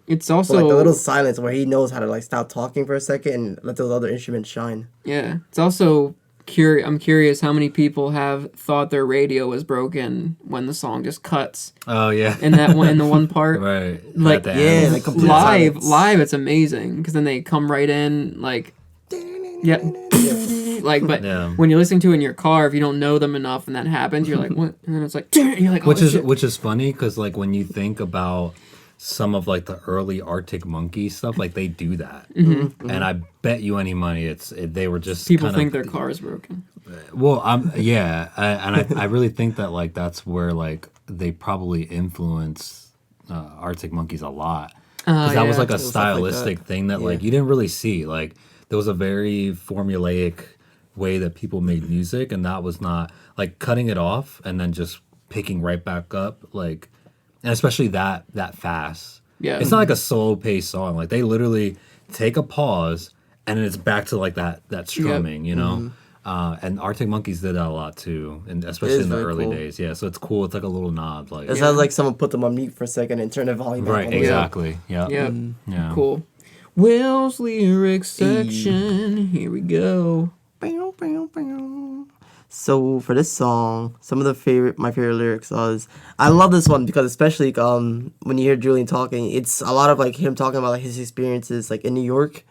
It's also But, like, the little silence where he knows how to like stop talking for a second and let those other instruments shine. Yeah. It's also I'm curious how many people have thought their radio was broken when the song just cuts. Oh yeah. In the one part. Right. Like, yeah, like complete silence. live it's amazing because then they come right in like like, but when you're listening to it in your car, if you don't know them enough and that happens, you're like, what? And then it's like, you're like, oh, which is funny because like when you think about some of like the early Arctic Monkey stuff, like they do that, and I bet you any money they were just people think their car is broken. Well, I really think that like that's where like they probably influenced Arctic Monkeys a lot, because that was like a stylistic thing that like you didn't really see. Like, there was a very formulaic way that people made music, and that was not like cutting it off and then just picking right back up, like, and especially that fast. Yeah, it's not like a slow paced song. Like, they literally take a pause and then it's back to like that strumming, you know. And Arctic Monkeys did that a lot too, and especially in the early days. Yeah, so it's cool. It's like a little nod. Like, it sounds like someone put them on mute for a second and turned the volume back. Right, exactly. Yeah. Yeah. Cool. Will's lyric section. Here we go. So for this song, some of my favorite lyrics is, I love this one because especially when you hear Julian talking, it's a lot of like him talking about like his experiences like in New York,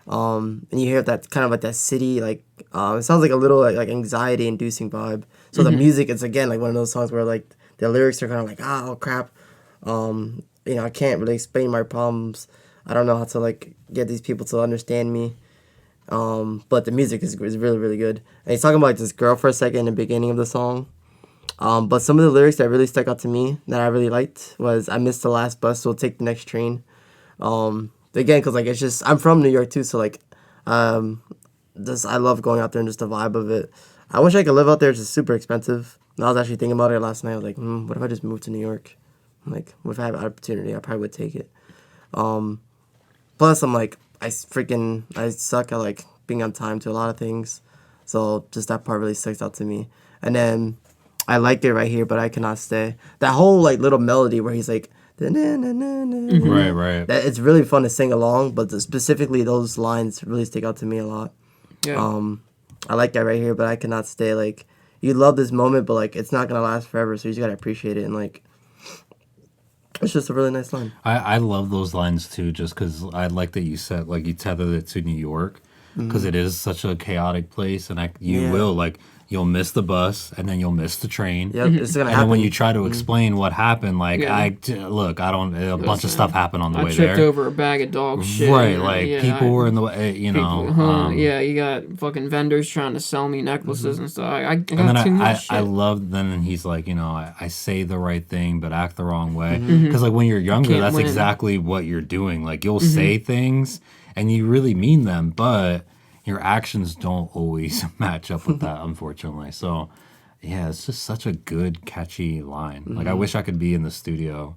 and you hear that kind of like that city, like it sounds like a little like anxiety inducing vibe. So the music, it's again like one of those songs where like the lyrics are kind of like, oh crap, I can't really explain my problems. I don't know how to like get these people to understand me. But the music is really, really good. And he's talking about like this girl for a second in the beginning of the song. But some of the lyrics that really stuck out to me that I really liked was, I missed the last bus, so we'll take the next train. Again, because like it's just, I'm from New York too, so like I love going out there and just the vibe of it. I wish I could live out there. It's just super expensive. And I was actually thinking about it last night. I was like, what if I just moved to New York? Like, if I have an opportunity, I probably would take it. Plus, I'm like, I suck at like being on time to a lot of things, so just that part really sticks out to me. And then I liked it right here, but I cannot stay. That whole like little melody where he's like, right. That it's really fun to sing along, but specifically those lines really stick out to me a lot. Yeah. I like that right here, but I cannot stay. Like, you love this moment, but like it's not gonna last forever, so you just gotta appreciate it. And like, it's just a really nice line. I love those lines too, just because I like that you said, like, you tethered it to New York, because it is such a chaotic place, and you will, like, you'll miss the bus, and then you'll miss the train. Yep, it's gonna And happen. then when you try to explain what happened, like Yeah. a bunch of stuff happened on the I way tripped there. over a bag of dog shit. Right, like people were in the way, Yeah, you got fucking vendors trying to sell me necklaces and stuff. I got and then too much I shit. love then he's like, I say the right thing but act the wrong way. Because like when you're younger, Can't that's win. exactly what you're doing. Like you'll say things and you really mean them, but your actions don't always match up with that, unfortunately. So yeah, it's just such a good, catchy line. Like I wish I could be in the studio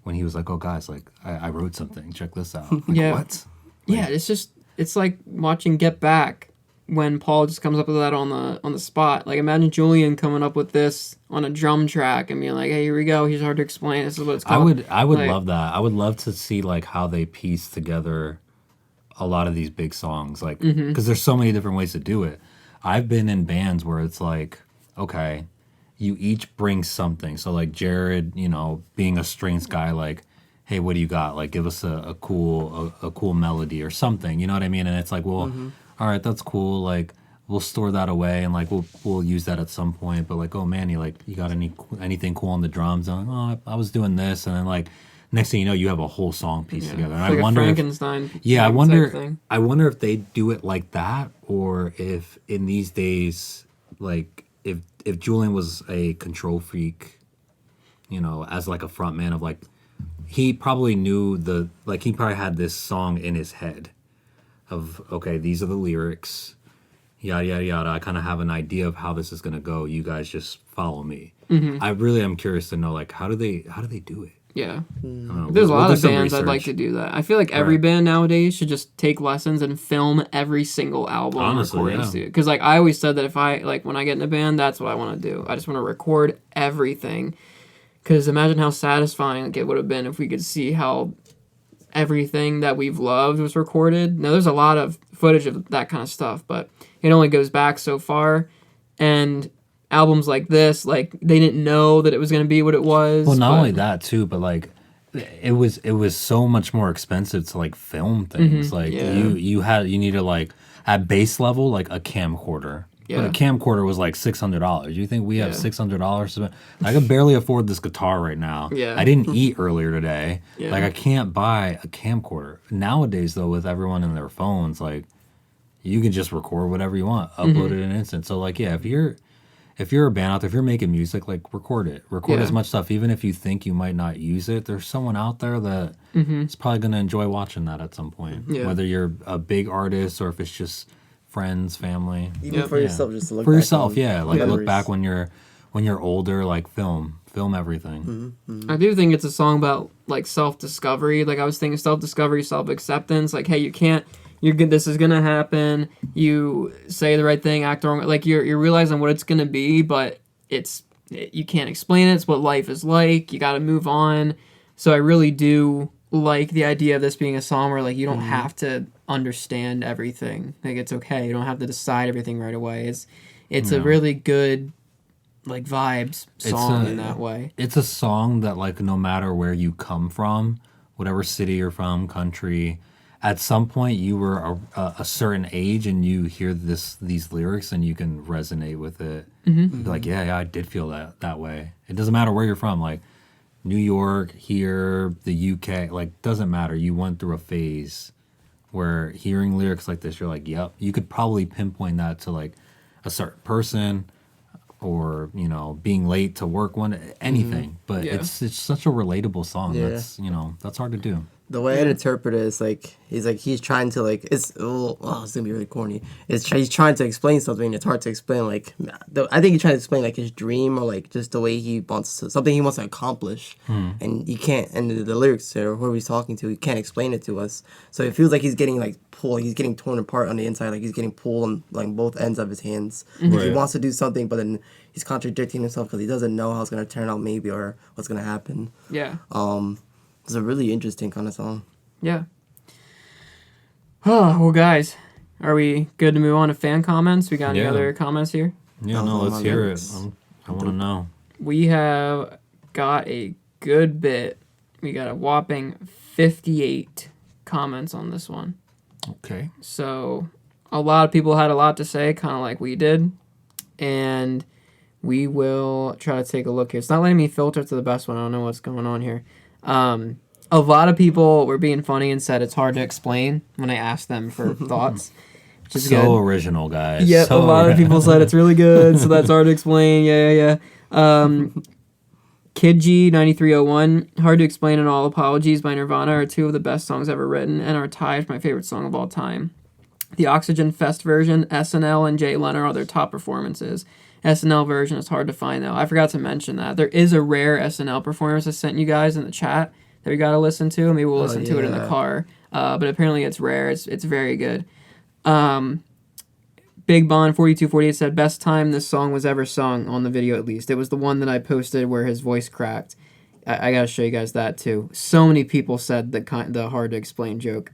when he was like, "Oh guys, like I wrote something. Check this out." Like, Yeah. what? Yeah, it's like watching Get Back when Paul just comes up with that on the spot. Like imagine Julian coming up with this on a drum track and being like, "Hey, here we go. Here's hard to explain. This is what it's called." I would Like, love that. I would love to see like how they piece together a lot of these big songs, like because there's so many different ways to do it. I've been in bands where it's like, okay, you each bring something. So like Jared, being a strings guy, like, hey, what do you got? Like, give us a cool melody or something. You know what I mean? And it's like, well, all right, that's cool. Like, we'll store that away and like we'll use that at some point. But like, oh man, you got anything cool on the drums? I'm like, oh, I was doing this, and then like. Next thing you know, you have a whole song piece together. And it's like I wonder a if, Frankenstein. yeah, type thing. I wonder if they do it like that, or if in these days, like if Julian was a control freak, as like a front man of like, he probably knew he probably had this song in his head of, okay, these are the lyrics, yada yada yada. I kind of have an idea of how this is gonna go. You guys just follow me. I really am curious to know like how do they do it? Yeah. I don't know. There's a lot do of some bands I'd like research. to do that. I feel like every Right. band nowadays should just take lessons and film every single album Honestly, recording yeah. studio. Because like I always said that if I like when I get in a band, that's what I want to do. I just want to record everything. Because imagine how satisfying it would have been if we could see how everything that we've loved was recorded. Now there's a lot of footage of that kind of stuff, but it only goes back so far. And albums like this, like they didn't know that it was going to be what it was. Well, not but- only that too, but like it was so much more expensive to like film things. Like Yeah. you need to like at base level like a camcorder. Yeah. But a camcorder was like $600. You think we have Yeah. $600? I can barely afford this guitar right now. Yeah. I didn't eat earlier today. Yeah. Like I can't buy a camcorder nowadays. Though, with everyone in their phones, like you can just record whatever you want, upload it in an instant. So like, yeah, if you're a band out there, if you're making music, like record it. Record Yeah. as much stuff, even if you think you might not use it. There's someone out there that is probably going to enjoy watching that at some point. Yeah. Whether you're a big artist or if it's just friends, family. Even Yep. for yourself, just to look For back yourself, on yeah. Like look memories. back when you're older, like film everything. I do think it's a song about like self-discovery. Like I was thinking self-discovery, self-acceptance. Like, hey, you can't. You're good. This is gonna happen. You say the right thing, act the wrong. Like you're realizing what it's gonna be, but you can't explain it. It's what life is like. You got to move on. So I really do like the idea of this being a song where like you don't have to understand everything. Like it's okay. You don't have to decide everything right away. It's a really good like vibes song in that way. It's a song that like no matter where you come from, whatever city you're from, country, at some point you were a certain age and you hear these lyrics and you can resonate with it. Be like, yeah, I did feel that way. It doesn't matter where you're from, like New York, here, the UK, like doesn't matter. You went through a phase where hearing lyrics like this, you're like, yep. You could probably pinpoint that to like a certain person or being late to work, anything. But Yeah. it's such a relatable song. Yeah. That's hard to do. The way I interpret it is like he's trying to like it's gonna be really corny. He's trying to explain something. It's hard to explain. Like I think he's trying to explain like his dream or like just the way he wants to, something he wants to accomplish, and you can't. And the lyrics or whoever he's talking to, he can't explain it to us. So it feels like he's getting like pulled. He's getting torn apart on the inside. Like he's getting pulled on like both ends of his hands. Like, he Right. wants to do something, but then he's contradicting himself because he doesn't know how it's gonna turn out maybe or what's gonna happen. Yeah. It's a really interesting kind of song. Yeah. Oh, well, guys, are we good to move on to fan comments? We got any Yeah. other comments here? Yeah, Oh, no, let's my hear lyrics. it. I want to know. We have got a good bit. We got a whopping 58 comments on this one. Okay. So a lot of people had a lot to say, kind of like we did. and we will try to take a look here. It's not letting me filter to the best one. I don't know what's going on here. A lot of people were being funny and said it's hard to explain when I asked them for thoughts, which is So good. original, guys. Yep, So a lot of people said it's really good, so that's hard to explain. Yeah. Kid G 9301, Hard to Explain and All Apologies by Nirvana are two of the best songs ever written and are tied for my favorite song of all time. The Oxygen Fest version, SNL and Jay Leno are their top performances. SNL version is hard to find though. I forgot to mention that. There is a rare SNL performance I sent you guys in the chat that we gotta listen to. Maybe we'll listen to it in the car. But apparently it's rare. It's very good. Big Bond 4248 said, best time this song was ever sung on the video at least. It was the one that I posted where his voice cracked. I gotta show you guys that too. So many people said the hard to explain joke.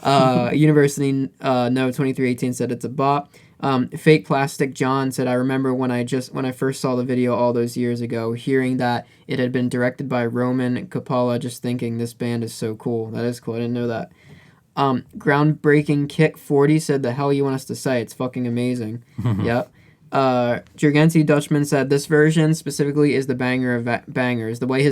University No 2318 said it's a bop. Fake Plastic John said, I remember when I first saw the video all those years ago, hearing that it had been directed by Roman Coppola, just thinking this band is so cool. That is cool. I didn't know that. Groundbreaking Kick 40 said, the hell you want us to say? It's fucking amazing. Yep. Jurgency Dutchman said, this version specifically is the banger of bangers. The way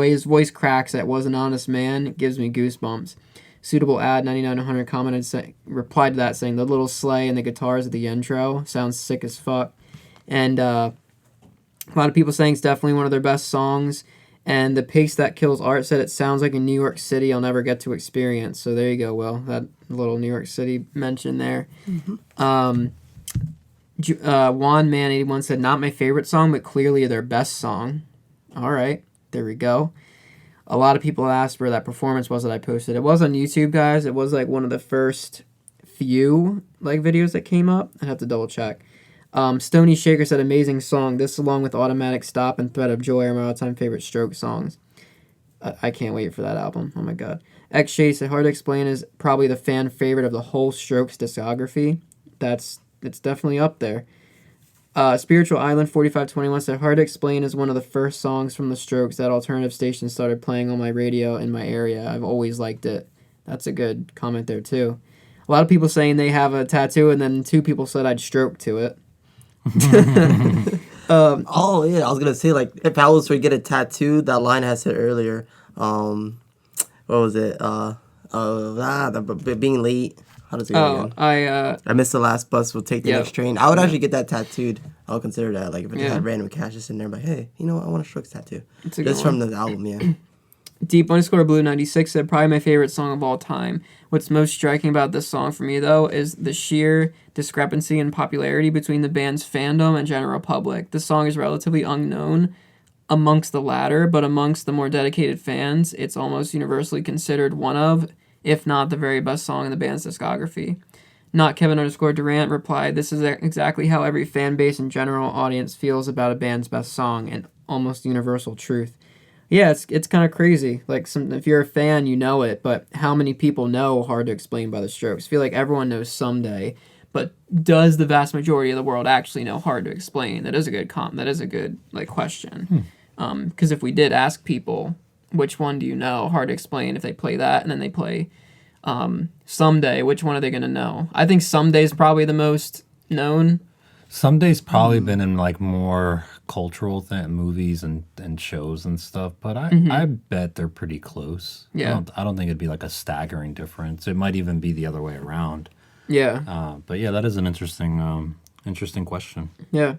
his voice cracks at Was an Honest Man gives me goosebumps. Suitable ad 9900 commented, replied to that saying, the little sleigh and the guitars at the intro sounds sick as fuck. And a lot of people saying it's definitely one of their best songs. And the Pace That Kills Art said it sounds like a New York City I'll never get to experience. So there you go, Will. That little New York City mention there. Juan Man 81 said, not my favorite song, but clearly their best song. All right, there we go. A lot of people asked where that performance was that I posted. It was on YouTube, guys. It was like one of the first few like videos that came up. I'd have to double check. Stony Shaker said, amazing song. This, along with Automatic Stop and Thread of Joy, are my all-time favorite Stroke songs. I can't wait for that album. Oh my god. X Shay said, hard to explain is probably the fan favorite of the whole Strokes discography. It's definitely up there. Spiritual Island 4521 said, hard to explain is one of the first songs from the Strokes that alternative stations started playing on my radio in my area. I've always liked it. That's a good comment there too. A lot of people saying they have a tattoo, and then 2 people said I'd stroke to it. Oh yeah, I was gonna say, like, if I was to get a tattoo, that line I said earlier. What was it? Being late. How does it go again? I missed the last bus. We'll take the next train. I would actually get that tattooed. I would consider that. Like, if I just had random cash just in there, like, hey, you know what? I want a Strokes tattoo. Just from the album, yeah. Deep_Blue 96 said, probably my favorite song of all time. What's most striking about this song for me, though, is the sheer discrepancy in popularity between the band's fandom and general public. This song is relatively unknown amongst the latter, but amongst the more dedicated fans, it's almost universally considered one of, if not the very best song in the band's discography. Not Kevin_Durant replied, this is exactly how every fan base and general audience feels about a band's best song, and almost universal truth. Yeah, it's kind of crazy. Like, if you're a fan, you know it, but how many people know Hard to Explain by the Strokes? I feel like everyone knows Someday, but does the vast majority of the world actually know Hard to Explain? That is a good question. Because if we did ask people, which one do you know, Hard to Explain, if they play that and then they play Someday, which one are they going to know? I think Someday's probably the most known. Someday's probably been in like more cultural movies and shows and stuff, but I bet they're pretty close. Yeah. I don't think it'd be like a staggering difference. It might even be the other way around. Yeah. But yeah, that is an interesting question. Yeah.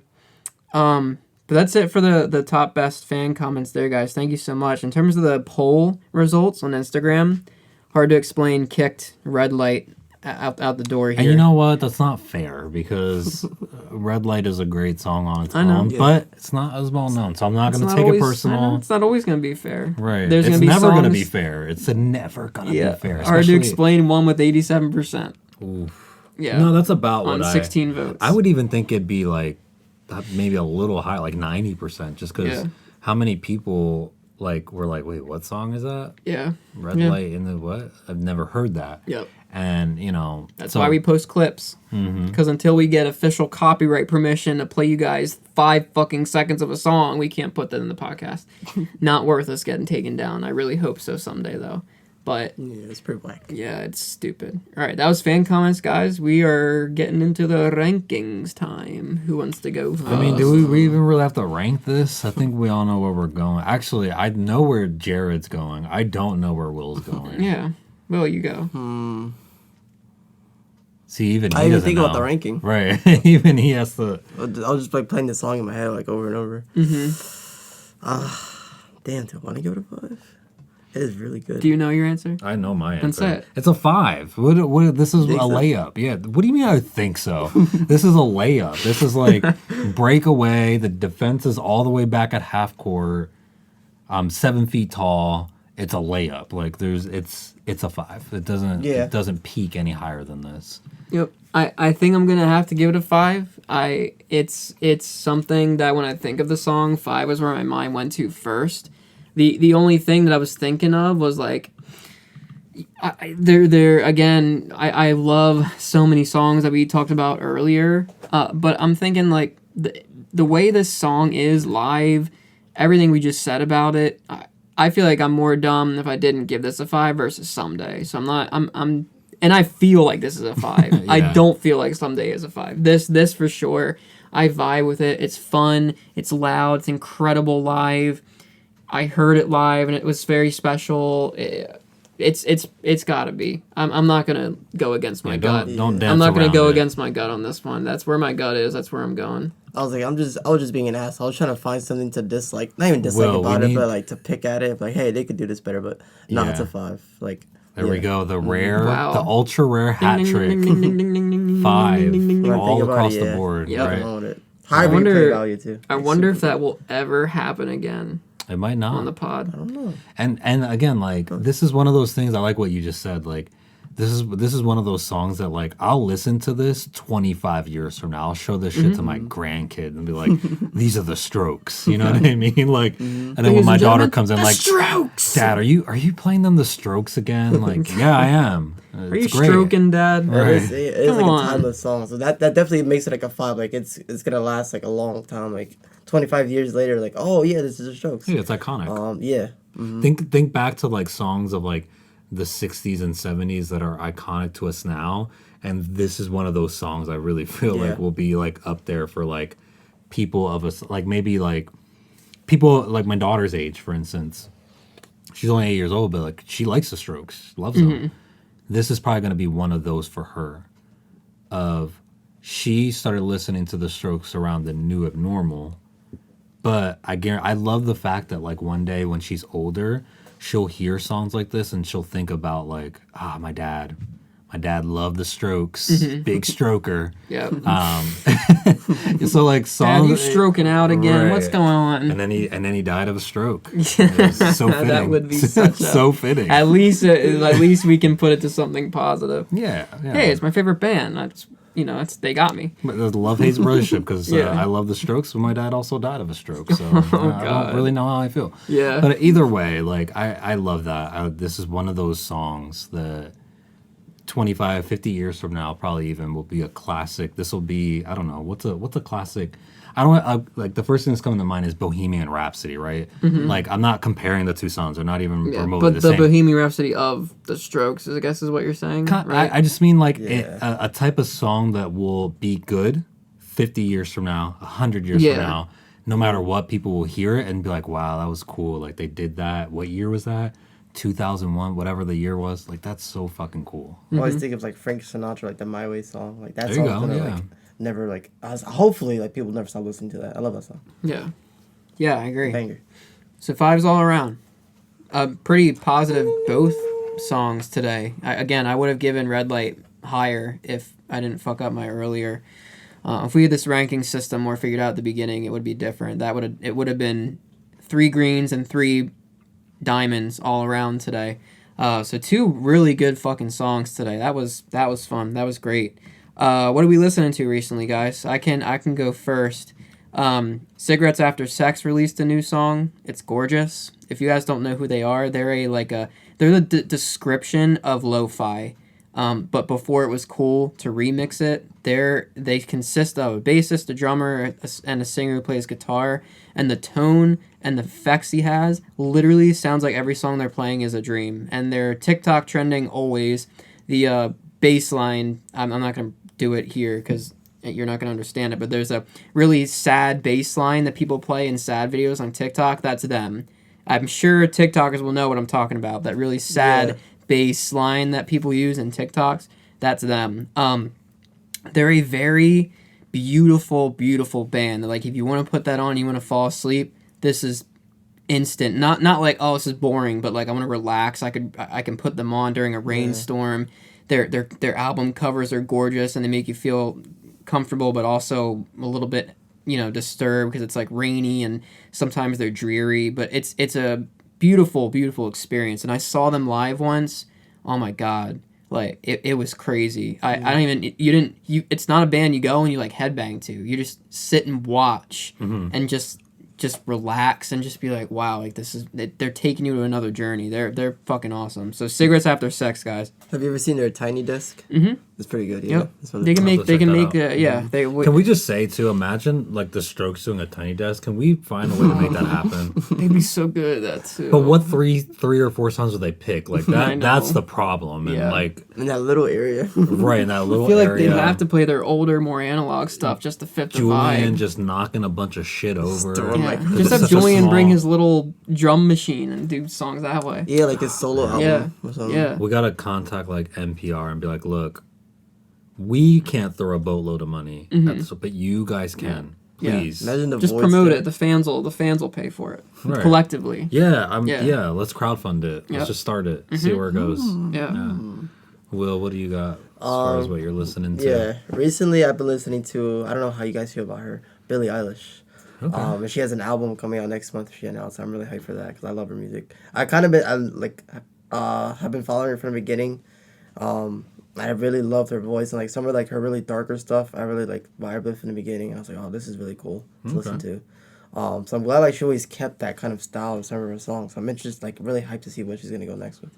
But that's it for the top best fan comments there, guys. Thank you so much. In terms of the poll results on Instagram, Hard to Explain kicked Red Light out the door here. And you know what? That's not fair, because Red Light is a great song on its own, but it's not as well known. So I'm not going to take it personal. It's not always going to be fair. Right. There's it's gonna be never going to songs- be fair. It's never going to be fair. Hard to Explain won with 87%. Oof. Yeah. No, that's about on what 16 votes. I would even think it'd be like maybe a little high, like 90%, just because how many people were like, wait, what song is that? Yeah. Red Light in the what? I've never heard that. Yep. And, that's why we post clips. Because until we get official copyright permission to play you guys 5 fucking seconds of a song, we can't put that in the podcast. Not worth us getting taken down. I really hope so someday, though. But Yeah, it's pretty whack. yeah, it's stupid. All right, that was fan comments, guys. We are getting into the rankings time. Who wants to go first? I mean, do we even really have to rank this? I think we all know where we're going. Actually, I know where Jared's going. I don't know where Will's going. Yeah. Will, you go. See, even he I didn't doesn't think know. about the ranking. Right. Even he has to. I was just like playing the song in my head like over and over. Damn, do I want to give it a 5? It is really good. Do you know your answer? I know my answer. Then say it. It's a 5. What? This is a Think so? layup. Yeah. What do you mean? I think so. This is a layup. This is like breakaway. The defense is all the way back at half court. 7 feet tall. It's a layup. Like it's a 5. It doesn't peak any higher than this. Yep. I think I'm gonna have to give it a 5. It's something that when I think of the song, 5 is where my mind went to first. The only thing that I was thinking of was like, I love so many songs that we talked about earlier, but I'm thinking like the way this song is live, everything we just said about it, I feel like I'm more dumb if I didn't give this a 5 versus Someday. So I'm and I feel like this is a 5. Yeah. I don't feel like Someday is a 5. This for sure. I vibe with it. It's fun. It's loud. It's incredible live. I heard it live and it was very special. It's gotta be. I'm not gonna go against my gut. Don't dance I'm not gonna around go it. against my gut on this one. That's where my gut is. That's where I'm going. I was like, I was just being an ass. I was trying to find something to dislike, not even dislike Will, about we it, need- but like to pick at it. Like, hey, they could do this better, but no, it's Yeah. a 5. Like, There we go. The rare, Wow. the ultra rare hat Ding, ding, trick. ding, ding, ding, ding, ding, ding, ding, 5 ding, ding, ding, ding. When I all think about across it, the yeah. board. Yeah. nothing Right. wrong with it. High replay value too. I Like, wonder if super that will ever happen again It might not. on the pod. I don't know. And again, like this is one of those things. I like what you just said. Like this is one of those songs that like I'll listen to this 25 years from now. I'll show this shit to my grandkid and be like, "These are the Strokes." You know what I mean? Like, and then when Ladies my and daughter gentlemen, comes in, the like, Strokes! "Dad, are you playing them the Strokes again?" Like, yeah, I am. Are you stroking, Dad? Right. It is Come like on. a timeless song, so that definitely makes it like a 5. Like it's gonna last like a long time. Like 25 years later, like oh yeah, this is the Strokes. Yeah, it's iconic. Yeah. Think back to like songs of like the 60s and 70s that are iconic to us now, and this is one of those songs I really feel Yeah. like will be like up there for like people of us, like maybe like people like my daughter's age, for instance. She's only 8 years old, but like she likes the Strokes, loves them. This is probably going to be one of those for her. Of she started listening to the Strokes around the new abnormal, but I love the fact that like one day when she's older, she'll hear songs like this and she'll think about like, my dad loved the Strokes, big stroker. Yeah. So like Dad, songs, you stroking out again? Right. What's going on? and then he died of a stroke. It's so fitting. That would be such a- so fitting. At least we can put it to something positive. Yeah. Hey, it's my favorite band. They got me. But the love-hate relationship because Yeah. I love the Strokes, but my dad also died of a stroke, so I God. don't really know how I feel. Yeah. But either way, like I love that. This is one of those songs that 25, 50 years from now, probably even will be a classic. This will be, I don't know, what's a classic? Like the first thing that's coming to mind is Bohemian Rhapsody, right? Like I'm not comparing the two songs; they're not even Yeah, remotely but the the same. Bohemian Rhapsody of the Strokes, I guess, is what you're saying, right? I just mean like Yeah. a type of song that will be good 50 years from now, 100 years Yeah. from now. No matter what, people will hear it and be like, wow, that was cool. Like they did that. What year was that? 2001, whatever the year was. Like that's so fucking cool. I always think of like Frank Sinatra, like the My Way song. Like that There you song's go, gonna yeah. like never like. Hopefully, like people never stop listening to that. I love that song. Yeah. Yeah, I agree. Banger. So 5s all around. Pretty positive both songs today. I would have given Red Light higher if I didn't fuck up my earlier. If we had this ranking system or figured out at the beginning, it would be different. It would have been 3 greens and 3 diamonds all around today. So 2 really good fucking songs today. That was fun. That was great. What are we listening to recently, guys? I can go first. Cigarettes After Sex released a new song. It's gorgeous. If you guys don't know who they are, they're the description of lo-fi. But before it was cool to remix it, they consist of a bassist, a drummer, and a singer who plays guitar. And the tone and the effects he has literally sounds like every song they're playing is a dream. And they're TikTok trending always. The bass line, I'm not going to do it here because you're not going to understand it, but there's a really sad bass line that people play in sad videos on TikTok. That's them. I'm sure TikTokers will know what I'm talking about. That really sad bass line that people use in TikToks, that's them. They're a very beautiful, beautiful band. Like, if you want to put that on, you want to fall asleep, this is instant. Not like, oh, this is boring, but like, I want to relax. I can put them on during a rainstorm. Their album covers are gorgeous, and they make you feel comfortable, but also a little bit, disturbed because it's like rainy and sometimes they're dreary. But it's a beautiful, beautiful experience. And I saw them live once. Oh my god. Like, it was crazy. I don't even, it's not a band you go and you like headbang to. You just sit and watch and just relax and just be like, wow, like they're taking you to another journey. They're fucking awesome. So Cigarettes After Sex, guys. Have you ever seen their Tiny Disc? Mm-hmm. It's pretty good. Yeah. Yep. They can make Can we just say too? Imagine like the Strokes doing a Tiny Desk. Can we find a way to make that happen? They'd be so good at that too. But what three or four songs would they pick? Like that. That's the problem. And like in that little area, right in that little. I feel like area, they have to play their older, more analog stuff just to fit the Julian vibe. just knocking a bunch of shit over. Just have Julian bring his little drum machine and do songs that way. Yeah, like his solo album. Or something. Yeah. We gotta contact like NPR and be like, look, we can't throw a boatload of money at this, but you guys can. Please. Imagine the Just voice promote there. it. The fans will pay for it Right. collectively. Yeah, let's crowdfund it. Let's just start it. See where it goes. Yeah. Will, what do you got as far as what you're listening to? Yeah, recently I've been listening to, I don't know how you guys feel about her, Billie Eilish. Okay. And she has an album coming out next month. She announced. I'm really hyped for that because I love her music. I kind of been, have been following her from the beginning. I really loved her voice and like some of like her really darker stuff. I really like vibed with in the beginning. And I was like, oh, this is really cool to listen to. So I'm glad like she always kept that kind of style in some of her songs. I'm interested, like really hyped to see what she's gonna go next with.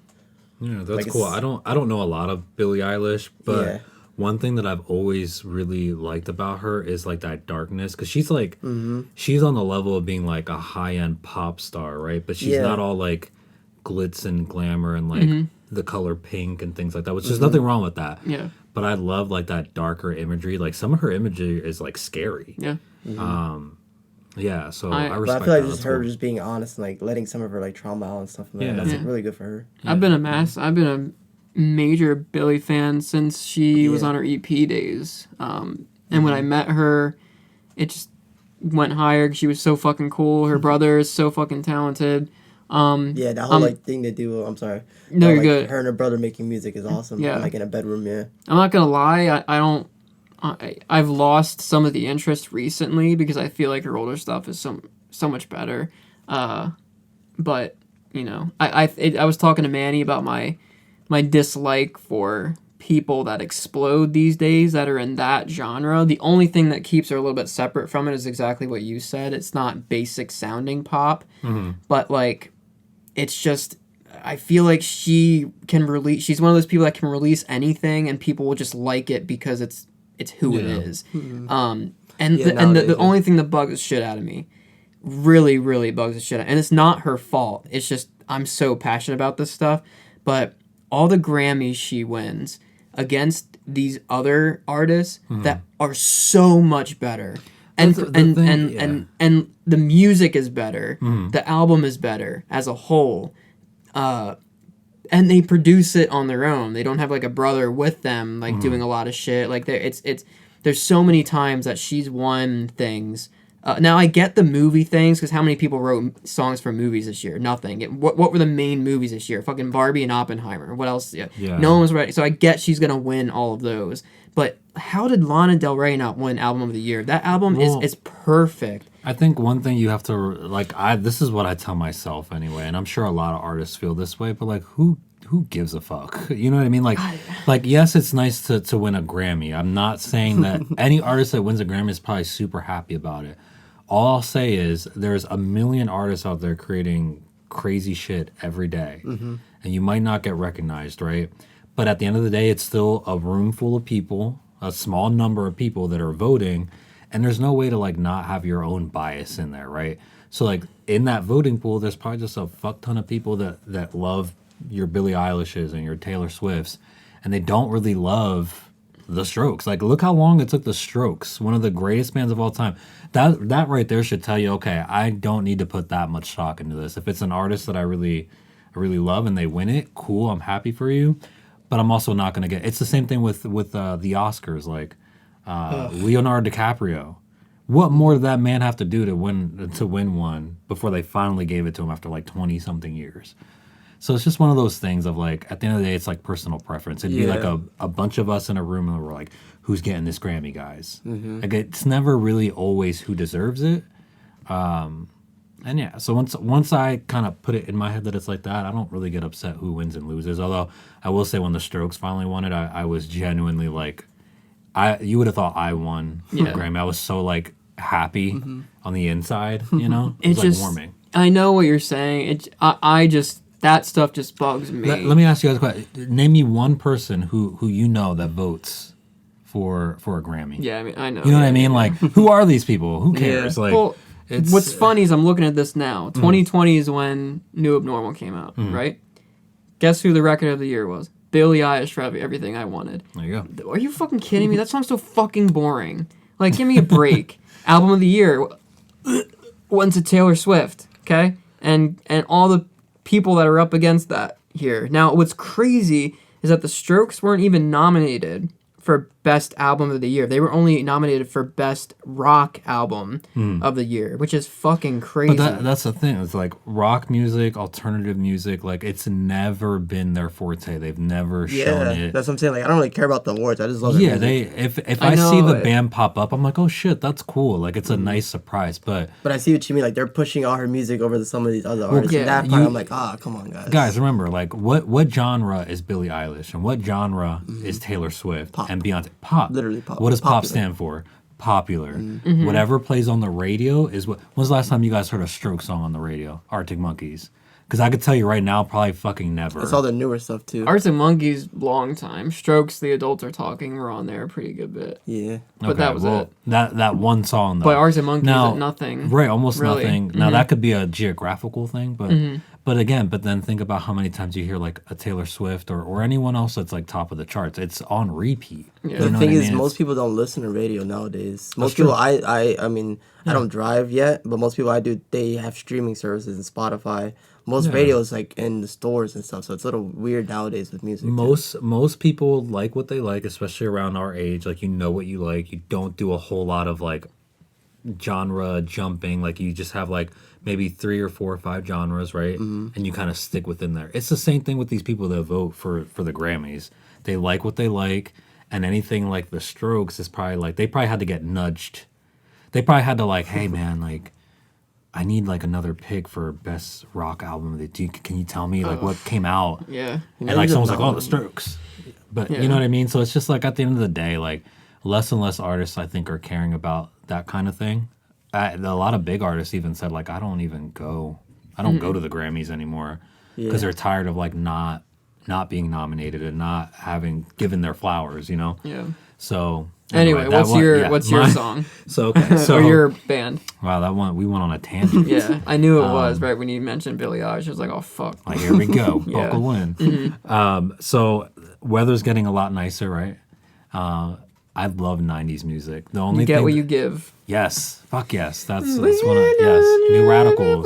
Yeah, that's cool. I don't know a lot of Billie Eilish, but one thing that I've always really liked about her is like that darkness, because she's like she's on the level of being like a high-end pop star, right? But she's not all like glitz and glamour and like the color pink and things like that, which there's nothing wrong with that. Yeah. But I love like that darker imagery. Like some of her imagery is like scary. Yeah. Yeah, so I But respect I feel like that. just her just being honest and like letting some of her like trauma out and stuff like that. That's like, really good for her. I've been a major Billie fan since she was on her EP days. And when I met her, it just went higher 'cause she was so fucking cool. Her brother is so fucking talented. Yeah, that whole like thing to do. I'm sorry. No, you're like, good. Her and her brother making music is awesome. Yeah. Like in a bedroom. Yeah. I'm not gonna lie, I've lost some of the interest recently because I feel like her older stuff is so much better. But I was talking to Manny about my dislike for people that explode these days that are in that genre. The only thing that keeps her a little bit separate from it is exactly what you said. It's not basic sounding pop, but like it's just. I feel like she's one of those people that can release anything and people will just like it because it's who it is. The only thing that bugs the shit out of me, really, really bugs the shit out, and it's not her fault. It's just I'm so passionate about this stuff. But all the Grammys she wins against these other artists that are so much better. And the music is better. The album is better as a whole. And they produce it on their own. They don't have like a brother with them, like doing a lot of shit. Like there's so many times that she's won things. Now I get the movie things because how many people wrote songs for movies this year? Nothing. What were the main movies this year? Fucking Barbie and Oppenheimer. What else? Yeah. No one was ready. So I get she's gonna win all of those. But how did Lana Del Rey not win Album of the Year? That album is perfect. I think one thing you have to like. This is what I tell myself anyway, and I'm sure a lot of artists feel this way. But like, who gives a fuck? You know what I mean? Like yes, it's nice to win a Grammy. I'm not saying that any artist that wins a Grammy is probably super happy about it. All I'll say is there's a million artists out there creating crazy shit every day, and you might not get recognized, right? But at the end of the day, it's still a room full of people, a small number of people that are voting, and there's no way to like not have your own bias in there, right? So like in that voting pool, there's probably just a fuck ton of people that love your Billie Eilishes and your Taylor Swifts, and they don't really love the Strokes. Like look how long it took the Strokes, one of the greatest bands of all time. That right there should tell you, okay, I don't need to put that much stock into this. If it's an artist that I really love and they win it, cool, I'm happy for you. But I'm also not going to get. It's the same thing with the Oscars. Like Leonardo DiCaprio, what more did that man have to do to win one before they finally gave it to him after like 20 something years? So it's just one of those things of like at the end of the day, it's like personal preference. It'd be like a bunch of us in a room and we're like, who's getting this Grammy, guys? Like it's never really always who deserves it. And yeah, so once I kind of put it in my head that it's like that, I don't really get upset who wins and loses. Although I will say when the Strokes finally won it, I was genuinely like, you would have thought I won the Grammy. I was so like happy on the inside, you know? It was just, like warming. I know what you're saying. I just, that stuff just bugs me. Let me ask you guys a question. Name me one person who you know that votes for a Grammy. Yeah, I mean, I know. You know what I mean? Like, who are these people? Who cares? Like, well, what's funny is I'm looking at this now. 2020 is when New Abnormal came out, right? Guess who the record of the year was? Billie Eilish for Everything I Wanted. There you go. Are you fucking kidding me? That song's so fucking boring. Like, give me a break. Album of the year went to Taylor Swift, okay? And all the people that are up against that here. Now, what's crazy is that the Strokes weren't even nominated for Best Album of the Year. They were only nominated for Best Rock Album of the Year, which is fucking crazy. But that's the thing. It's like rock music, alternative music, like it's never been their forte. They've never shown it. That's what I'm saying. Like I don't really care about the awards. I just love it. Yeah, if I see the band pop up, I'm like, oh shit, that's cool. Like it's a nice surprise. But I see what you mean. Like they're pushing all her music over some of these other artists. yeah, And that part, I'm like, come on, guys. Guys, remember, like what genre is Billie Eilish and what genre is Taylor Swift and Beyonce? Pop. Literally pop. What does pop Popular. stand for? Popular. Whatever plays on the radio is what. When's the last time you guys heard a Stroke song on the radio? Arctic Monkeys. Because I could tell you right now, probably fucking never. It's all the newer stuff too. Arctic Monkeys, long time. Strokes, The Adults Are Talking were on there a pretty good bit. Yeah. But that was it. That one song though. But Arctic Monkeys, nothing. Right, almost really. nothing. Now that could be a geographical thing, but again, but then think about how many times you hear like a Taylor Swift or anyone else that's like top of the charts. It's on repeat. Yeah. The thing is, most people don't listen to radio nowadays. Most people, I mean, I don't drive yet, but most people I do, they have streaming services and Spotify. Most radio is like in the stores and stuff, so it's a little weird nowadays with music. Most people like what they like, especially around our age. Like you know what you like. You don't do a whole lot of like genre jumping. Like you just have like maybe 3 or 4 or 5 genres, right? And you kind of stick within there. It's the same thing with these people that vote for the Grammys. They like what they like, and anything like the Strokes is probably like they probably had to get nudged. They probably had to like, hey man, like I need like another pick for best rock album. Can you tell me like what came out? Yeah. And like someone's like, oh, the Strokes. But you know what I mean? So it's just like at the end of the day, like less and less artists I think are caring about that kind of thing. A lot of big artists even said like, I don't go to the Grammys anymore because they're tired of like not being nominated and not having given their flowers, you know? Yeah. So anyway, what's your song? So or your band? Wow, that one we went on a tangent. Yeah, I knew it was right when you mentioned Billie Eilish. I was like, oh fuck. Like, here we go, buckle in. So weather's getting a lot nicer, right? I love '90s music. The only you get thing what you give. Yes, fuck yes. That's one of New Radicals.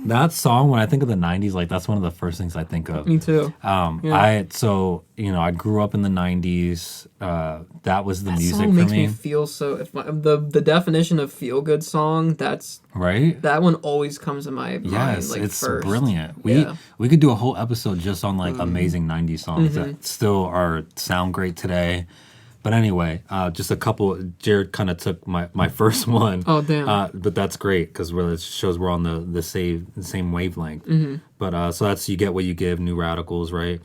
That song, when I think of the '90s, like that's one of the first things I think of. Me too. I grew up in the '90s. That was the music song for makes me. me feel so. The definition of feel good song, that's right. That one always comes to my mind. Yes, like, it's first. brilliant. We could do a whole episode just on like amazing '90s songs that still sound great today. But anyway, just a couple. Jared kind of took my first one. Oh damn! But that's great because it shows we're on the same wavelength. But so that's You Get What You Give, New Radicals, right?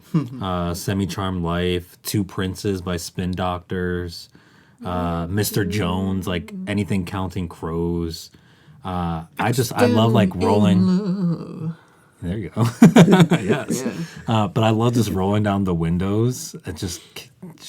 Semi-Charmed Life, Two Princes by Spin Doctors, Mr. Jones, like anything Counting Crows. I love like rolling. There you go. Yes. But I love just rolling down the windows and just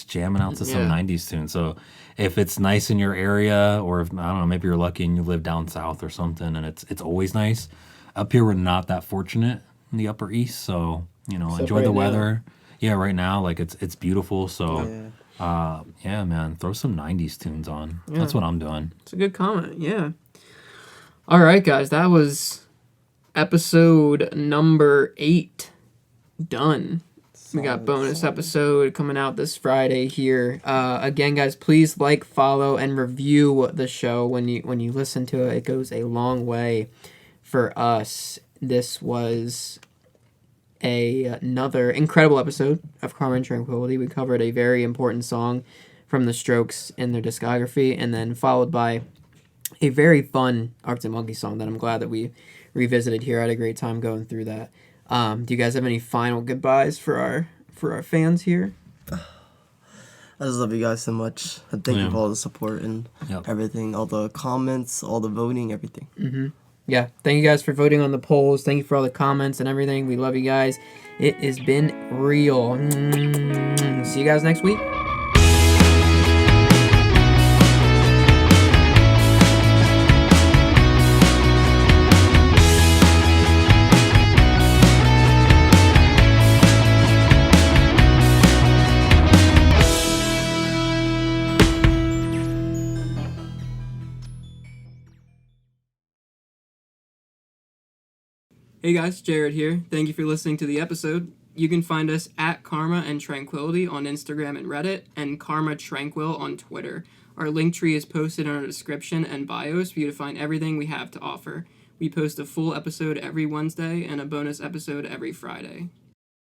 jamming out to some Yeah. 90s tune. So if it's nice in your area, or if, I don't know, maybe you're lucky and you live down south or something, and it's always nice. Up here, we're not that fortunate in the Upper East, so enjoy the right now. weather. Yeah, right now, like it's beautiful. So Yeah. yeah, man, throw some 90s tunes on. That's what I'm doing. It's a good comment. Yeah. All right, guys. That was episode number 8 done. We got bonus episode coming out this Friday here. Again, guys, please like, follow, and review the show when you listen to it. It goes a long way for us. This was another incredible episode of Karma and Tranquility. We covered a very important song from The Strokes in their discography, and then followed by a very fun Arctic Monkeys song that I'm glad that we revisited here. I had a great time going through that. Do you guys have any final goodbyes for our fans here? I just love you guys so much. And thank you for all the support and everything, all the comments, all the voting, everything. Yeah, thank you guys for voting on the polls. Thank you for all the comments and everything. We love you guys. It has been real. See you guys next week. Hey guys, Jared here. Thank you for listening to the episode. You can find us at Karma and Tranquility on Instagram and Reddit, and Karma Tranquil on Twitter. Our link tree is posted in our description and bios for you to find everything we have to offer. We post a full episode every Wednesday and a bonus episode every Friday.